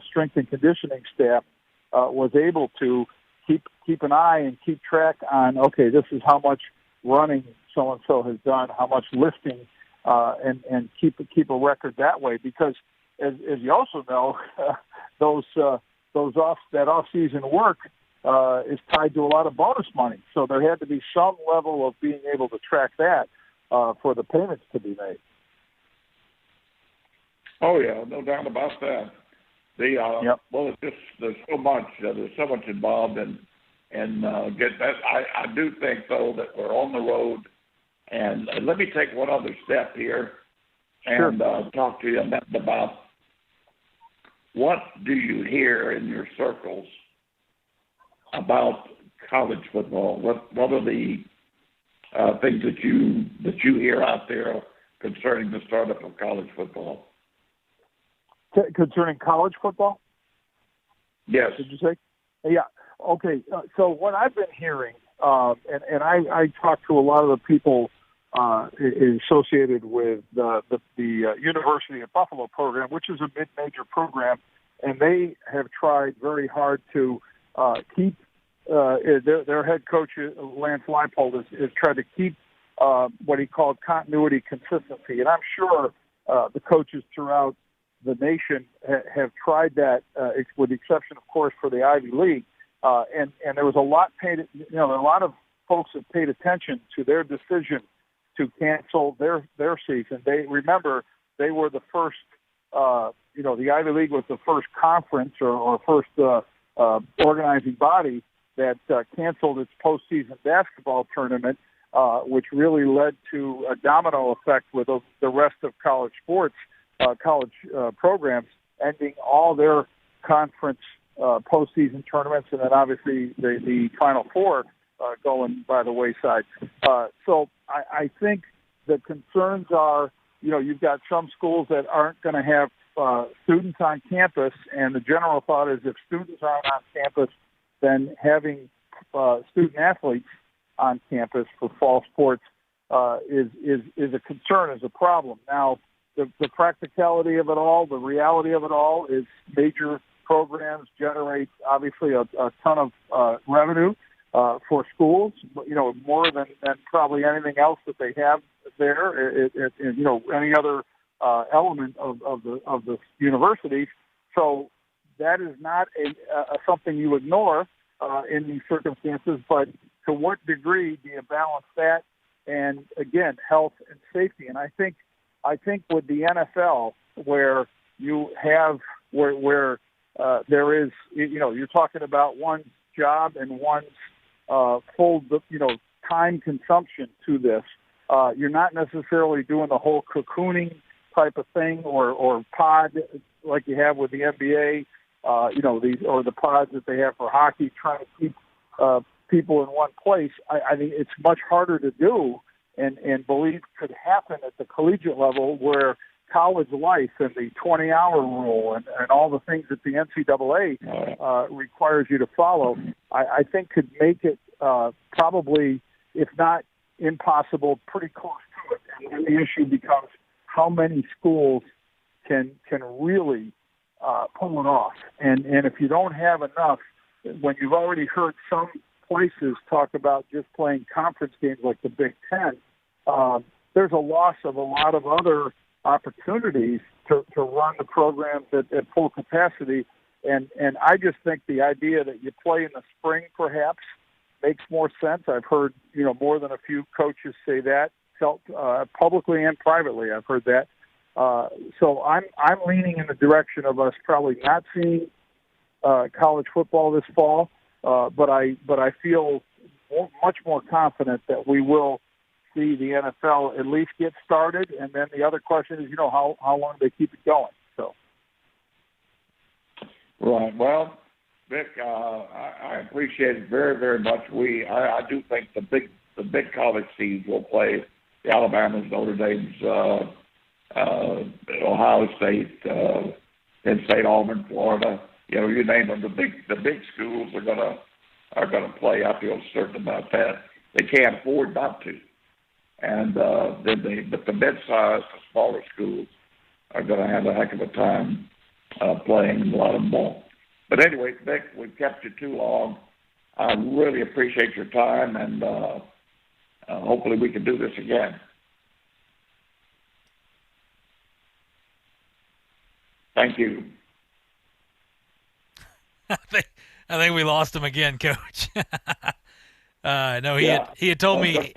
S2: strength and conditioning staff was able to keep an eye and keep track on, okay, this is how much running so-and-so has done, how much lifting and keep a record that way. Because as you also know, that off-season work is tied to a lot of bonus money. So there had to be some level of being able to track that for the payments to be made.
S9: Oh yeah, no doubt about that. Well, it's just there's so much involved in get that. I do think though that we're on the road, and let me take one other step here and talk to you about what do you hear in your circles about college football? What are the things that you hear out there concerning the startup of college football?
S2: Concerning college football?
S9: Yes.
S2: Did you say? Yeah. Okay. So what I've been hearing, and I talk to a lot of the people associated with the University of Buffalo program, which is a mid-major program, and they have tried very hard to keep their head coach, Lance Leipold, is tried to keep what he called continuity, consistency. And I'm sure the coaches throughout the nation have tried that, with the exception, of course, for the Ivy League. And there was a lot a lot of folks have paid attention to their decision to cancel their season. They were the first, the Ivy League was the first conference or first organizing body that canceled its postseason basketball tournament, which really led to a domino effect with the rest of college sports, college programs ending all their conference postseason tournaments, and then obviously the Final Four going by the wayside. So I think the concerns are, you've got some schools that aren't going to have students on campus, and the general thought is if students aren't on campus, then having student athletes on campus for fall sports is a concern, is a problem. Now, the practicality of it all, the reality of it all is major programs generate obviously a ton of revenue for schools, more than probably anything else that they have there, any other element of the university. So that is not something you ignore in these circumstances, but to what degree do you balance that and, again, health and safety? And I think with the NFL, where you have where there is, you're talking about one's job and one's full, time consumption to this. You're not necessarily doing the whole cocooning type of thing or pod like you have with the NBA, or the pods that they have for hockey, trying to keep people in one place. I think it's much harder to do and believe could happen at the collegiate level, where college life and the 20-hour rule and all the things that the NCAA requires you to follow, I think could make it probably, if not impossible, pretty close to it. And the issue becomes how many schools can really pull it off. And if you don't have enough, when you've already heard some places talk about just playing conference games like the Big Ten, there's a loss of a lot of other opportunities to run the programs at full capacity. And I just think the idea that you play in the spring perhaps makes more sense. I've heard, more than a few coaches say that, publicly and privately. I've heard that. So I'm leaning in the direction of us probably not seeing college football this fall, but I feel much more confident that we will see the NFL at least get started, and then the other question is, how long do they keep it going? So,
S9: right. Well, Vic, I appreciate it very, very much. I do think the big college teams will play: the Alabamas, Notre Dame's, Ohio State, Penn State, Auburn, Florida. You name them. The big schools are gonna play. I feel certain about that. They can't afford not to. And but the mid-sized, the smaller schools are going to have a heck of a time playing. A lot of them won't. But anyway, Vic, we've kept you too long. I really appreciate your time, and hopefully we can do this again. Thank you.
S10: I think we lost him again, Coach. No, he had told me.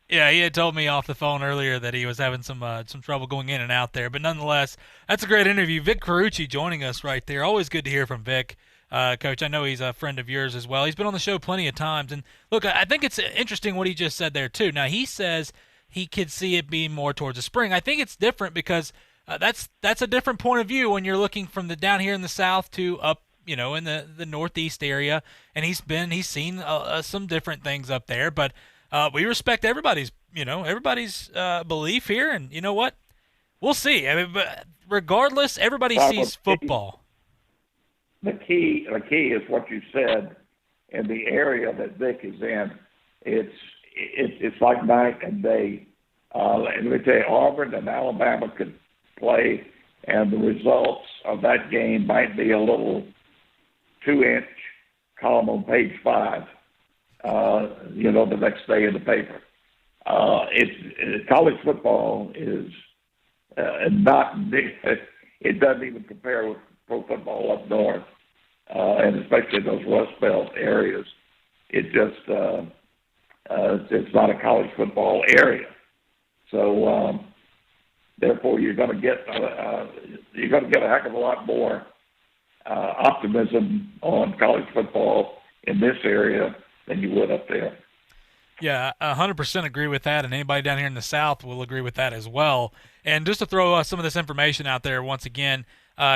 S10: Yeah, he had told me off the phone earlier that he was having some trouble going in and out there. But nonetheless, that's a great interview. Vic Carucci joining us right there. Always good to hear from Vic. Coach, I know he's a friend of yours as well. He's been on the show plenty of times. And look, I think it's interesting what he just said there too. Now, he says he could see it being more towards the spring. I think it's different because that's a different point of view when you're looking from the down here in the south to up, in the northeast area. And he's seen some different things up there. But we respect everybody's belief here. And you know what? We'll see. I mean, but regardless, everybody sees football.
S9: The key is what you said. In the area that Vic is in, it's like night and day. Let me tell you, Auburn and Alabama could play, and the results of that game might be a little 2-inch column on page 5. The next day in the paper. College football is not big. It doesn't even compare with pro football up north, and especially those Rust Belt areas. It just it's not a college football area. So therefore, you're going to get a heck of a lot more optimism on college football in this area than you would up there.
S10: Yeah, 100% agree with that, and anybody down here in the South will agree with that as well. And just to throw some of this information out there once again,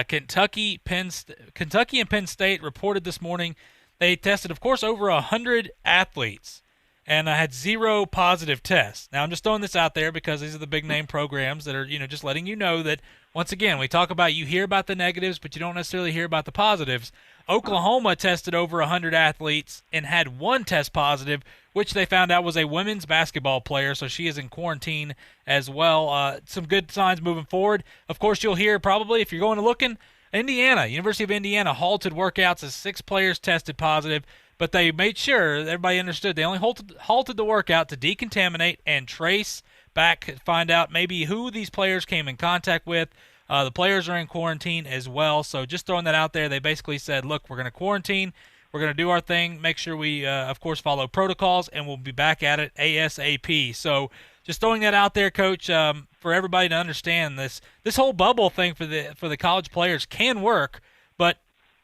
S10: Kentucky and Penn State reported this morning they tested, of course, over 100 athletes and had 0 positive tests. Now, I'm just throwing this out there because these are the big-name programs that are, just letting you know that, once again, we talk about you hear about the negatives, but you don't necessarily hear about the positives. Oklahoma tested over 100 athletes and had 1 test positive, which they found out was a women's basketball player, so she is in quarantine as well. Some good signs moving forward. Of course, you'll hear probably, if you're going to looking, University of Indiana halted workouts as 6 players tested positive, but they made sure everybody understood they only halted the workout to decontaminate and trace back, find out maybe who these players came in contact with. The players are in quarantine as well, so just throwing that out there, they basically said, look, we're going to quarantine, we're going to do our thing, make sure we, of course, follow protocols, and we'll be back at it ASAP. So just throwing that out there, Coach, for everybody to understand this whole bubble thing for the college players can work, but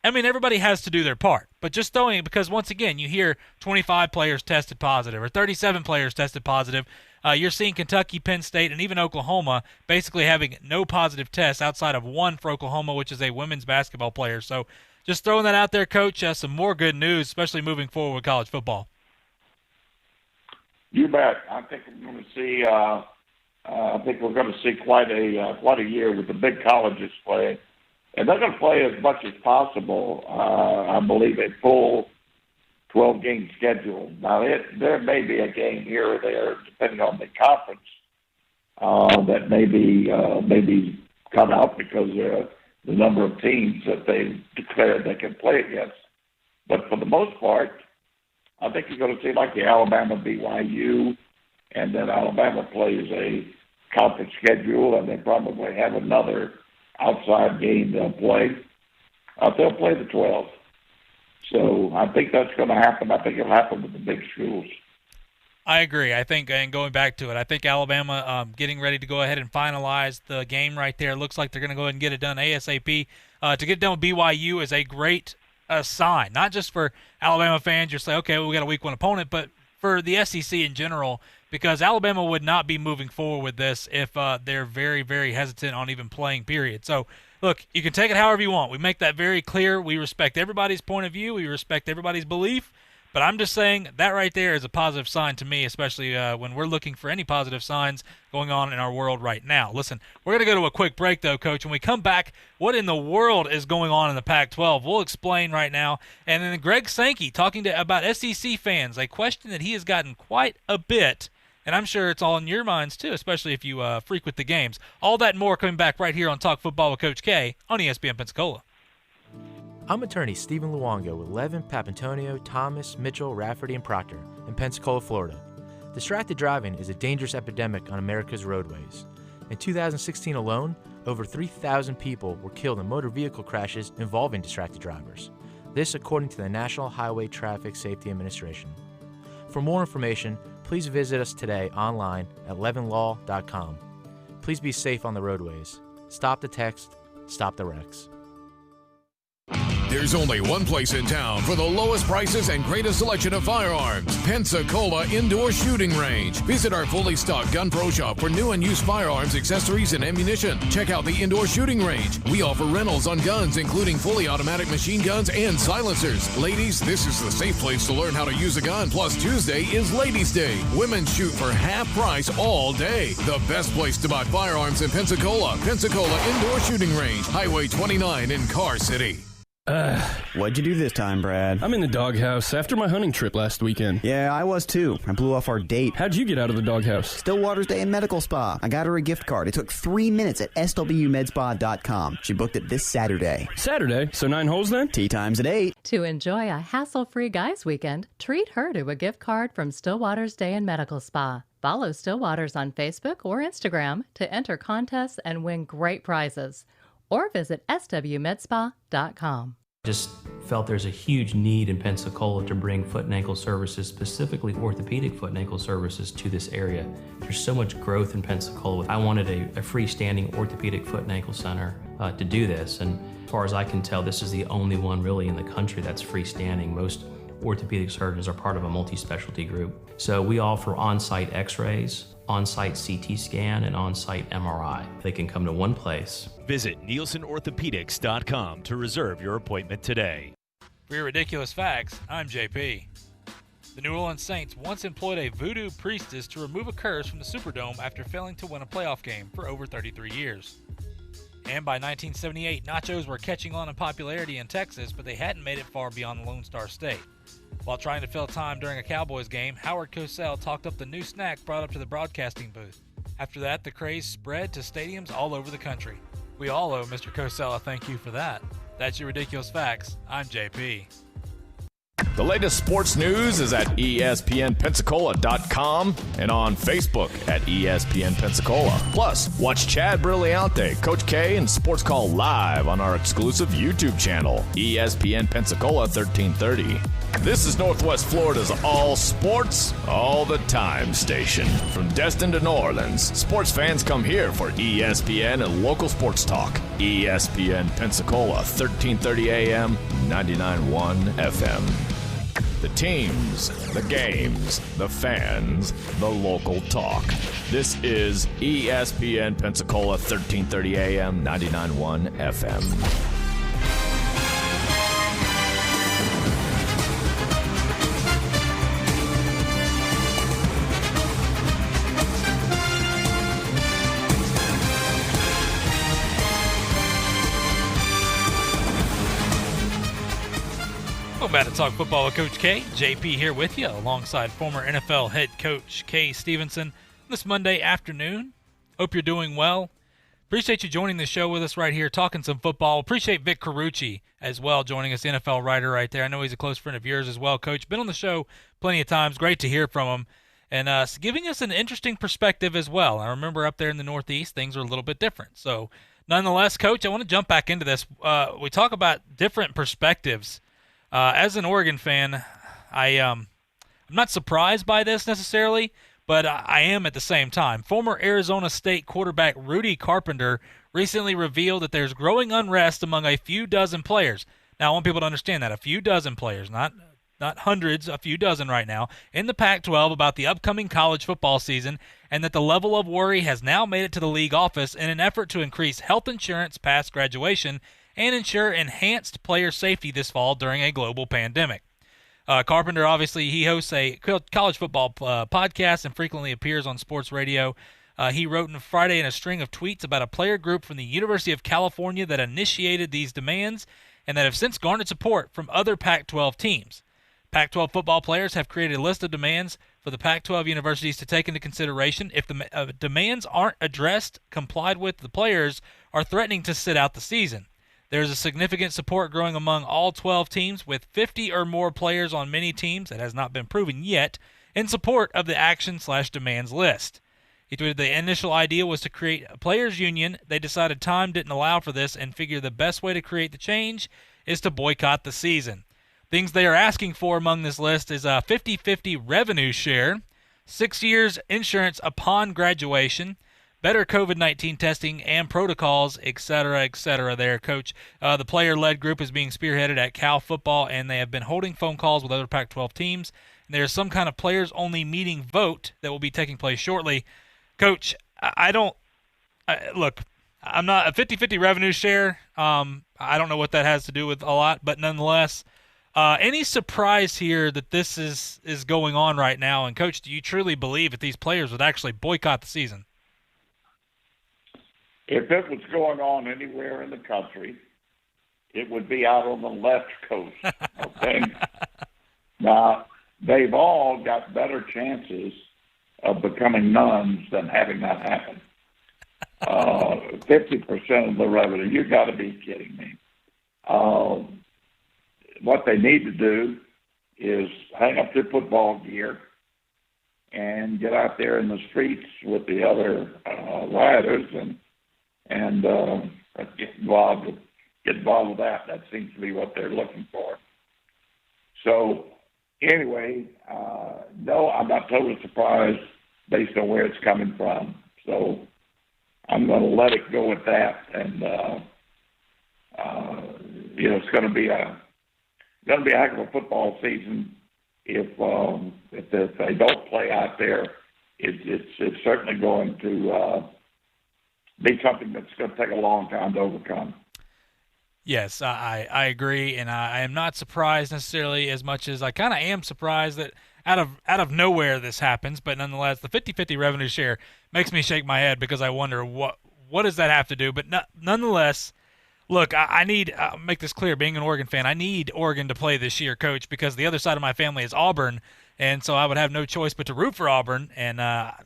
S10: everybody has to do their part. But just throwing it because, once again, you hear 25 players tested positive or 37 players tested positive. You're seeing Kentucky, Penn State, and even Oklahoma basically having no positive tests outside of 1 for Oklahoma, which is a women's basketball player. So just throwing that out there, Coach, some more good news, especially moving forward with college football.
S9: You bet. I think we're going to see. I think we're going to see quite a year with the big colleges playing, and they're going to play as much as possible. I believe a full 12-game schedule. Now, there may be a game here or there, depending on the conference, that maybe cut out because the number of teams that they've declared they can play against. But for the most part, I think you're going to see like the Alabama BYU, and then Alabama plays a conference schedule, and they probably have another outside game they'll play. They'll play the 12. So I think that's going to happen. I think it'll happen with the big schools.
S10: I agree. I think, and going back to it, I think Alabama getting ready to go ahead and finalize the game right there. Looks like they're going to go ahead and get it done ASAP. To get it done with BYU is a great sign, not just for Alabama fans. You're saying, okay, well, we got a week 1 opponent, but for the SEC in general, because Alabama would not be moving forward with this if they're very, very hesitant on even playing, period. So, look, you can take it however you want. We make that very clear. We respect everybody's point of view. We respect everybody's belief. But I'm just saying that right there is a positive sign to me, especially when we're looking for any positive signs going on in our world right now. Listen, we're going to go to a quick break, though, Coach. When we come back, what in the world is going on in the Pac-12? We'll explain right now. And then Greg Sankey talking about SEC fans, a question that he has gotten quite a bit. And I'm sure it's all in your minds, too, especially if you frequent the games. All that and more coming back right here on Talk Football with Coach K on ESPN Pensacola.
S15: I'm attorney Stephen Luongo with Levin, Papantonio, Thomas, Mitchell, Rafferty, and Proctor in Pensacola, Florida. Distracted driving is a dangerous epidemic on America's roadways. In 2016 alone, over 3,000 people were killed in motor vehicle crashes involving distracted drivers. This according to the National Highway Traffic Safety Administration. For more information, please visit us today online at levinlaw.com. Please be safe on the roadways. Stop the text, stop the wrecks.
S6: There's only one place in town for the lowest prices and greatest selection of firearms. Pensacola Indoor Shooting Range. Visit our fully stocked Gun Pro Shop for new and used firearms, accessories, and ammunition. Check out the Indoor Shooting Range. We offer rentals on guns, including fully automatic machine guns and silencers. Ladies, this is the safe place to learn how to use a gun. Plus, Tuesday is Ladies' Day. Women shoot for half price all day. The best place to buy firearms in Pensacola. Pensacola Indoor Shooting Range. Highway 29 in Car City.
S7: What'd you do this time, Brad?
S8: I'm in the doghouse after my hunting trip last weekend.
S7: Yeah, I was too. I blew off our date.
S8: How'd you get out of the doghouse?
S7: Stillwater's Day and Medical Spa. I got her a gift card. It took 3 minutes at swmedspa.com. She booked it this Saturday.
S8: Saturday? So 9 holes then?
S7: Tea time's at 8.
S11: To enjoy a hassle-free guys' weekend, treat her to a gift card from Stillwater's Day and Medical Spa. Follow Stillwater's on Facebook or Instagram to enter contests and win great prizes. Or visit swmedspa.com.
S19: Just felt there's a huge need in Pensacola to bring foot and ankle services, specifically orthopedic foot and ankle services, to this area. There's so much growth in Pensacola. I wanted a freestanding orthopedic foot and ankle center to do this, and as far as I can tell, this is the only one really in the country that's freestanding. Most orthopedic surgeons are part of a multi-specialty group. So we offer on-site x-rays, on-site CT scan, and on-site MRI. They can come to one place.
S20: Visit NielsenOrthopedics.com to reserve your appointment today.
S10: For your ridiculous facts, I'm JP. The New Orleans Saints once employed a voodoo priestess to remove a curse from the Superdome after failing to win a playoff game for over 33 years. And by 1978, nachos were catching on in popularity in Texas, but they hadn't made it far beyond the Lone Star State. While trying to fill time during a Cowboys game, Howard Cosell talked up the new snack brought up to the broadcasting booth. After that, the craze spread to stadiums all over the country. We all owe Mr. Cosell a thank you for that. That's your ridiculous facts. I'm JP.
S1: The latest sports news is at ESPNpensacola.com and on Facebook at ESPN Pensacola. Plus, watch Chad Brilliante, Coach K, and Sports Call live on our exclusive YouTube channel, ESPN Pensacola 1330. This is Northwest Florida's all sports, all the time station. From Destin to New Orleans, sports fans come here for ESPN and local sports talk. ESPN Pensacola, 1330 AM, 99.1 FM. The teams, the games, the fans, the local talk. This is ESPN Pensacola, 1330 AM, 99.1 FM.
S10: Welcome back to Talk Football with Coach K. JP here with you, alongside former NFL head coach K. Stevenson this Monday afternoon. Hope you're doing well. Appreciate you joining the show with us right here, talking some football. Appreciate Vic Carucci as well, joining us, NFL writer right there. I know he's a close friend of yours as well, Coach. Been on the show plenty of times. Great to hear from him. And giving us an interesting perspective as well. I remember up there in the Northeast, things are a little bit different. So nonetheless, Coach, I want to jump back into this. We talk about different perspectives. As an Oregon fan, I'm not surprised by this necessarily, but I am at the same time. Former Arizona State quarterback Rudy Carpenter recently revealed that there's growing unrest among a few dozen players. Now, I want people to understand that, a few dozen players, not hundreds, a few dozen right now, in the Pac-12 about the upcoming college football season, and that the level of worry has now made it to the league office in an effort to increase health insurance past graduation and ensure enhanced player safety this fall during a global pandemic. Carpenter, obviously, he hosts a college football podcast and frequently appears on sports radio. He wrote on Friday in a string of tweets about a player group from the University of California that initiated these demands and that have since garnered support from other Pac-12 teams. Pac-12 football players have created a list of demands for the Pac-12 universities to take into consideration. If the demands aren't addressed, complied with, the players are threatening to sit out the season. There's a significant support growing among all 12 teams, with 50 or more players on many teams, that has not been proven yet, in support of the action/demands list. He tweeted, the initial idea was to create a players' union. They decided time didn't allow for this and figured the best way to create the change is to boycott the season. Things they are asking for among this list is a 50-50 revenue share, 6 years insurance upon graduation, better COVID-19 testing and protocols, etc., there, Coach. The player-led group is being spearheaded at Cal Football, and they have been holding phone calls with other Pac-12 teams. And there's some kind of players-only meeting vote that will be taking place shortly. Coach, look, I'm not a 50-50 revenue share. I don't know what that has to do with a lot, but nonetheless, any surprise here that this is going on right now? And, Coach, do you truly believe that these players would actually boycott the season?
S9: If it was going on anywhere in the country, it would be out on the left coast, okay? Now, they've all got better chances of becoming nuns than having that happen. 50% of the revenue, you got to be kidding me. What they need to do is hang up their football gear and get out there in the streets with the other rioters and get involved with that. That seems to be what they're looking for. So anyway, no, I'm not totally surprised based on where it's coming from. So I'm going to let it go with that, and it's going to be a heck of a football season if they don't play out there. It's certainly going to be something that's going to take a long time to overcome.
S10: Yes, I agree, and I am not surprised necessarily as much as I kind of am surprised that out of nowhere this happens. But nonetheless, the 50-50 revenue share makes me shake my head because I wonder what does that have to do. But nonetheless, look, I need make this clear. Being an Oregon fan, I need Oregon to play this year, Coach, because the other side of my family is Auburn, and so I would have no choice but to root for Auburn. And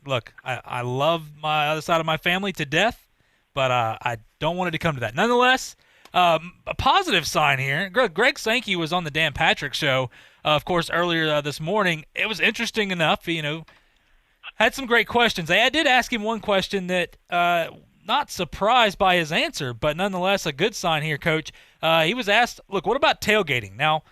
S10: look, I love my other side of my family to death, but I don't want it to come to that. Nonetheless, a positive sign here. Greg Sankey was on the Dan Patrick Show, of course, earlier this morning. It was interesting enough, had some great questions. I did ask him one question that not surprised by his answer, but nonetheless a good sign here, Coach. He was asked, look, what about tailgating? Now,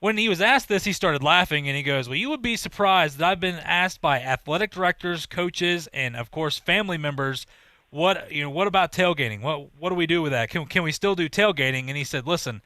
S10: when he was asked this, he started laughing, and he goes, well, you would be surprised that I've been asked by athletic directors, coaches, and, of course, family members, what about tailgating? What do we do with that? Can we still do tailgating? And he said, listen,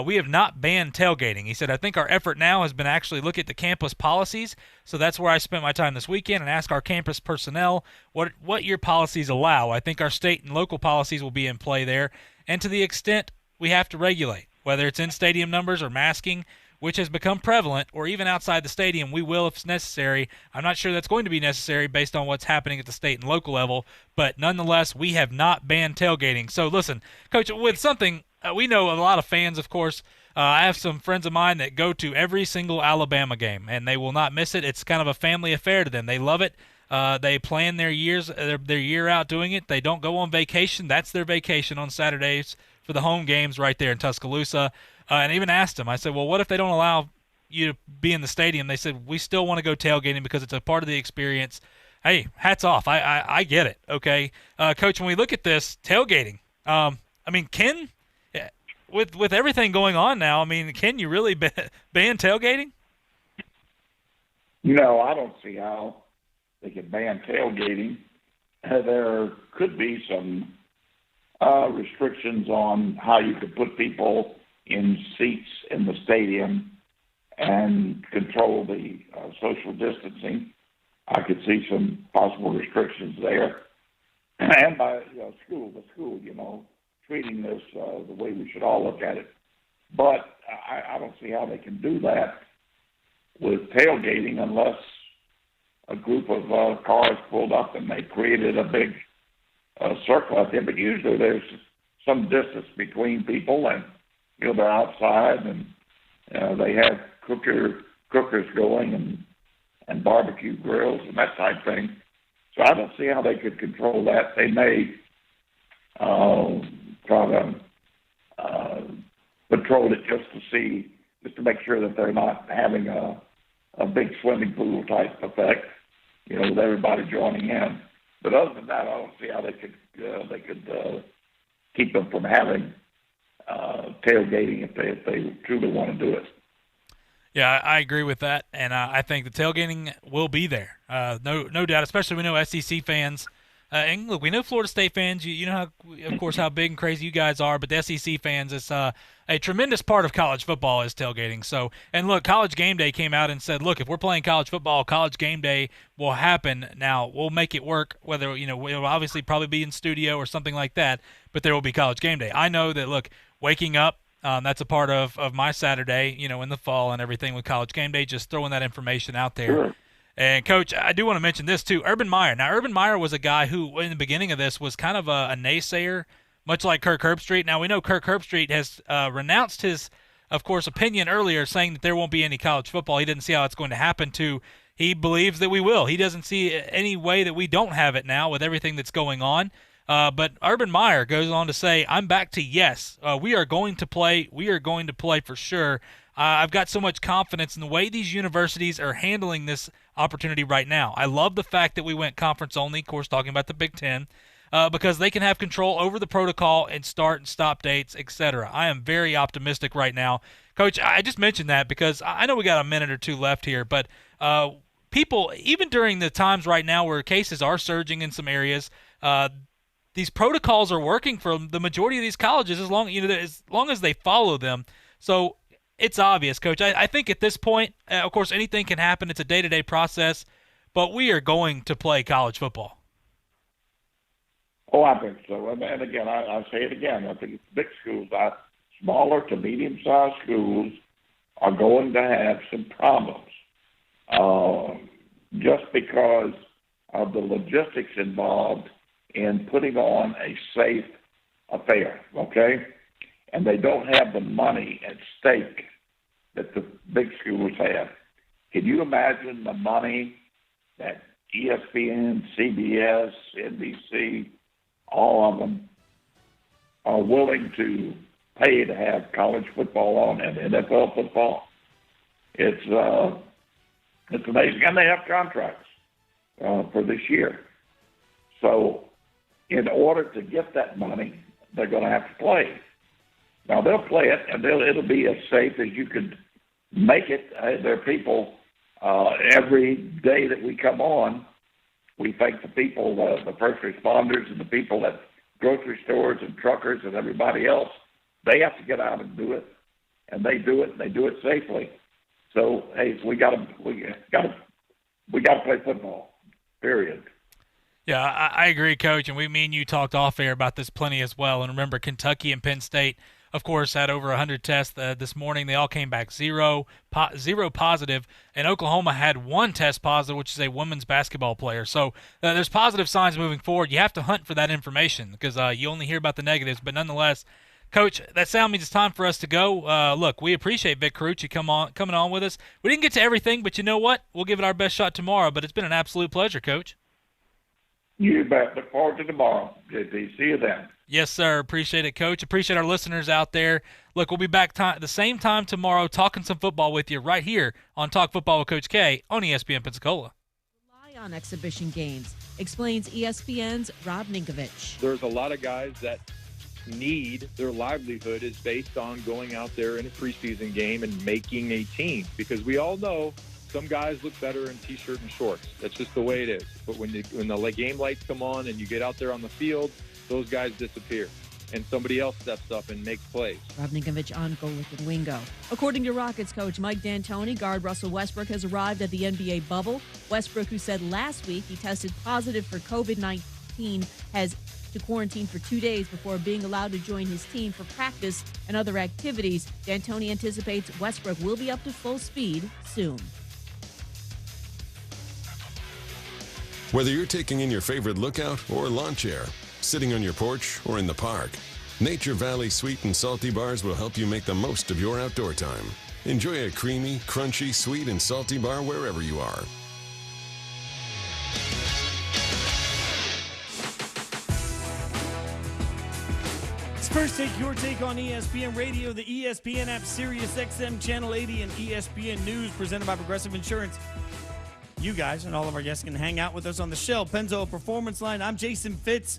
S10: we have not banned tailgating. He said, I think our effort now has been actually look at the campus policies. So that's where I spent my time this weekend and ask our campus personnel what your policies allow. I think our state and local policies will be in play there. And to the extent we have to regulate, whether it's in stadium numbers or masking, which has become prevalent, or even outside the stadium, we will if it's necessary. I'm not sure that's going to be necessary based on what's happening at the state and local level, but nonetheless, we have not banned tailgating. So listen, Coach, with something, we know a lot of fans, of course. I have some friends of mine that go to every single Alabama game, and they will not miss it. It's kind of a family affair to them. They love it. They plan their year out doing it. They don't go on vacation. That's their vacation on Saturdays for the home games right there in Tuscaloosa. And I even asked them, I said, well, what if they don't allow you to be in the stadium? They said, we still want to go tailgating because it's a part of the experience. Hey, hats off. I get it, okay? Coach, when we look at this, tailgating, Ken, with everything going on now, can you really ban tailgating?
S9: I don't see how they can ban tailgating. There could be some restrictions on how you could put people in seats in the stadium and control the social distancing. I could see some possible restrictions there. And by the school, treating this the way we should all look at it. But I don't see how they can do that with tailgating unless a group of cars pulled up and they created a big circle out there. But usually there's some distance between people, and they're outside, and they have cookers going and barbecue grills and that type of thing. So I don't see how they could control that. They may try to patrol it just to make sure that they're not having a big swimming pool type effect, with everybody joining in. But other than that, I don't see how they could keep them from having tailgating if they truly want to do it.
S10: Yeah, I agree with that, and I think the tailgating will be there. No doubt, especially we know SEC fans. And look, we know Florida State fans. You know, how, of course, how big and crazy you guys are, but the SEC fans, it's a tremendous part of college football is tailgating. So, and look, College Game Day came out and said, look, if we're playing college football, College Game Day will happen. Now, we'll make it work, whether, we'll obviously probably be in studio or something like that, but there will be College Game Day. I know that, look, waking up, that's a part of my Saturday, in the fall and everything with College Game Day, just throwing that information out there.
S9: Sure.
S10: And, Coach, I do want to mention this, too. Urban Meyer. Now, Urban Meyer was a guy who, in the beginning of this, was kind of a naysayer, much like Kirk Herbstreit. Now, we know Kirk Herbstreit has renounced his, of course, opinion earlier, saying that there won't be any college football. He didn't see how it's going to happen he believes that we will. He doesn't see any way that we don't have it now with everything that's going on. But Urban Meyer goes on to say, I'm back to yes. We are going to play. We are going to play for sure. I've got so much confidence in the way these universities are handling this opportunity right now. I love the fact that we went conference only, of course, talking about the Big Ten, because they can have control over the protocol and start and stop dates, etc. I am very optimistic right now. Coach, I just mentioned that because I know we got a minute or two left here, but people, even during the times right now where cases are surging in some areas, these protocols are working for the majority of these colleges as long as they follow them. So it's obvious, Coach. I think at this point, of course, anything can happen. It's a day-to-day process, but we are going to play college football.
S9: Oh, I think so. And again, I say it again. I think big schools, smaller to medium-sized schools, are going to have some problems just because of the logistics involved in putting on a safe affair, okay? And they don't have the money at stake that the big schools have. Can you imagine the money that ESPN, CBS, NBC, all of them are willing to pay to have college football on and NFL football? It's amazing. And they have contracts for this year. So in order to get that money, they're going to have to play. Now, they'll play it, and it'll be as safe as you could make it. There are people every day that we come on, we thank the people, the first responders and the people at grocery stores and truckers and everybody else. They have to get out and do it, and they do it, and they do it safely. So, hey, we got to play football, period.
S10: Yeah, I agree, Coach, and me and you talked off air about this plenty as well. And remember, Kentucky and Penn State, of course, had over 100 tests this morning. They all came back zero positive, and Oklahoma had one test positive, which is a women's basketball player. So there's positive signs moving forward. You have to hunt for that information because you only hear about the negatives. But nonetheless, Coach, that sound means it's time for us to go. Look, we appreciate Vic Carucci coming on with us. We didn't get to everything, but you know what? We'll give it our best shot tomorrow. But it's been an absolute pleasure, Coach.
S9: You bet. Look forward to tomorrow, JP. See you then.
S10: Yes, sir. Appreciate it, Coach. Appreciate our listeners out there. Look, we'll be back the same time tomorrow talking some football with you right here on Talk Football with Coach K on ESPN Pensacola.
S12: Rely on exhibition games, explains ESPN's Rob Ninkovich.
S14: There's a lot of guys that need their livelihood is based on going out there in a preseason game and making a team because we all know some guys look better in T-shirt and shorts. That's just the way it is. But when the game lights come on and you get out there on the field, those guys disappear, and somebody else steps up and makes plays.
S12: Rob Ninkovich on Golick and Wingo. According to Rockets coach Mike D'Antoni, guard Russell Westbrook has arrived at the NBA bubble. Westbrook, who said last week he tested positive for COVID-19, has to quarantine for 2 days before being allowed to join his team for practice and other activities. D'Antoni anticipates Westbrook will be up to full speed soon.
S17: Whether you're taking in your favorite lookout or lawn chair, sitting on your porch or in the park, Nature Valley Sweet and Salty Bars will help you make the most of your outdoor time. Enjoy a creamy, crunchy, sweet and salty bar wherever you are.
S18: It's First Take, your take on ESPN Radio, the ESPN app, Sirius XM Channel 80, and ESPN News presented by Progressive Insurance. you guys and all of our guests can hang out with us on the Shell Pennzoil Performance Line. I'm Jason Fitz,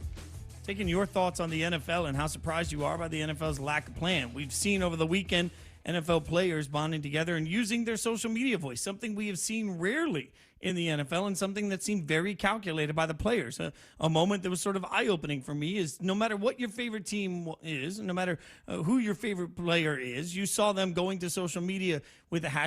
S18: taking your thoughts on the NFL and how surprised you are by the NFL's lack of plan. We've seen over the weekend NFL players bonding together and using their social media voice, something we have seen rarely in the NFL and something that seemed very calculated by the players. A moment that was sort of eye-opening for me is no matter what your favorite team is, no matter who your favorite player is, you saw them going to social media with a hashtag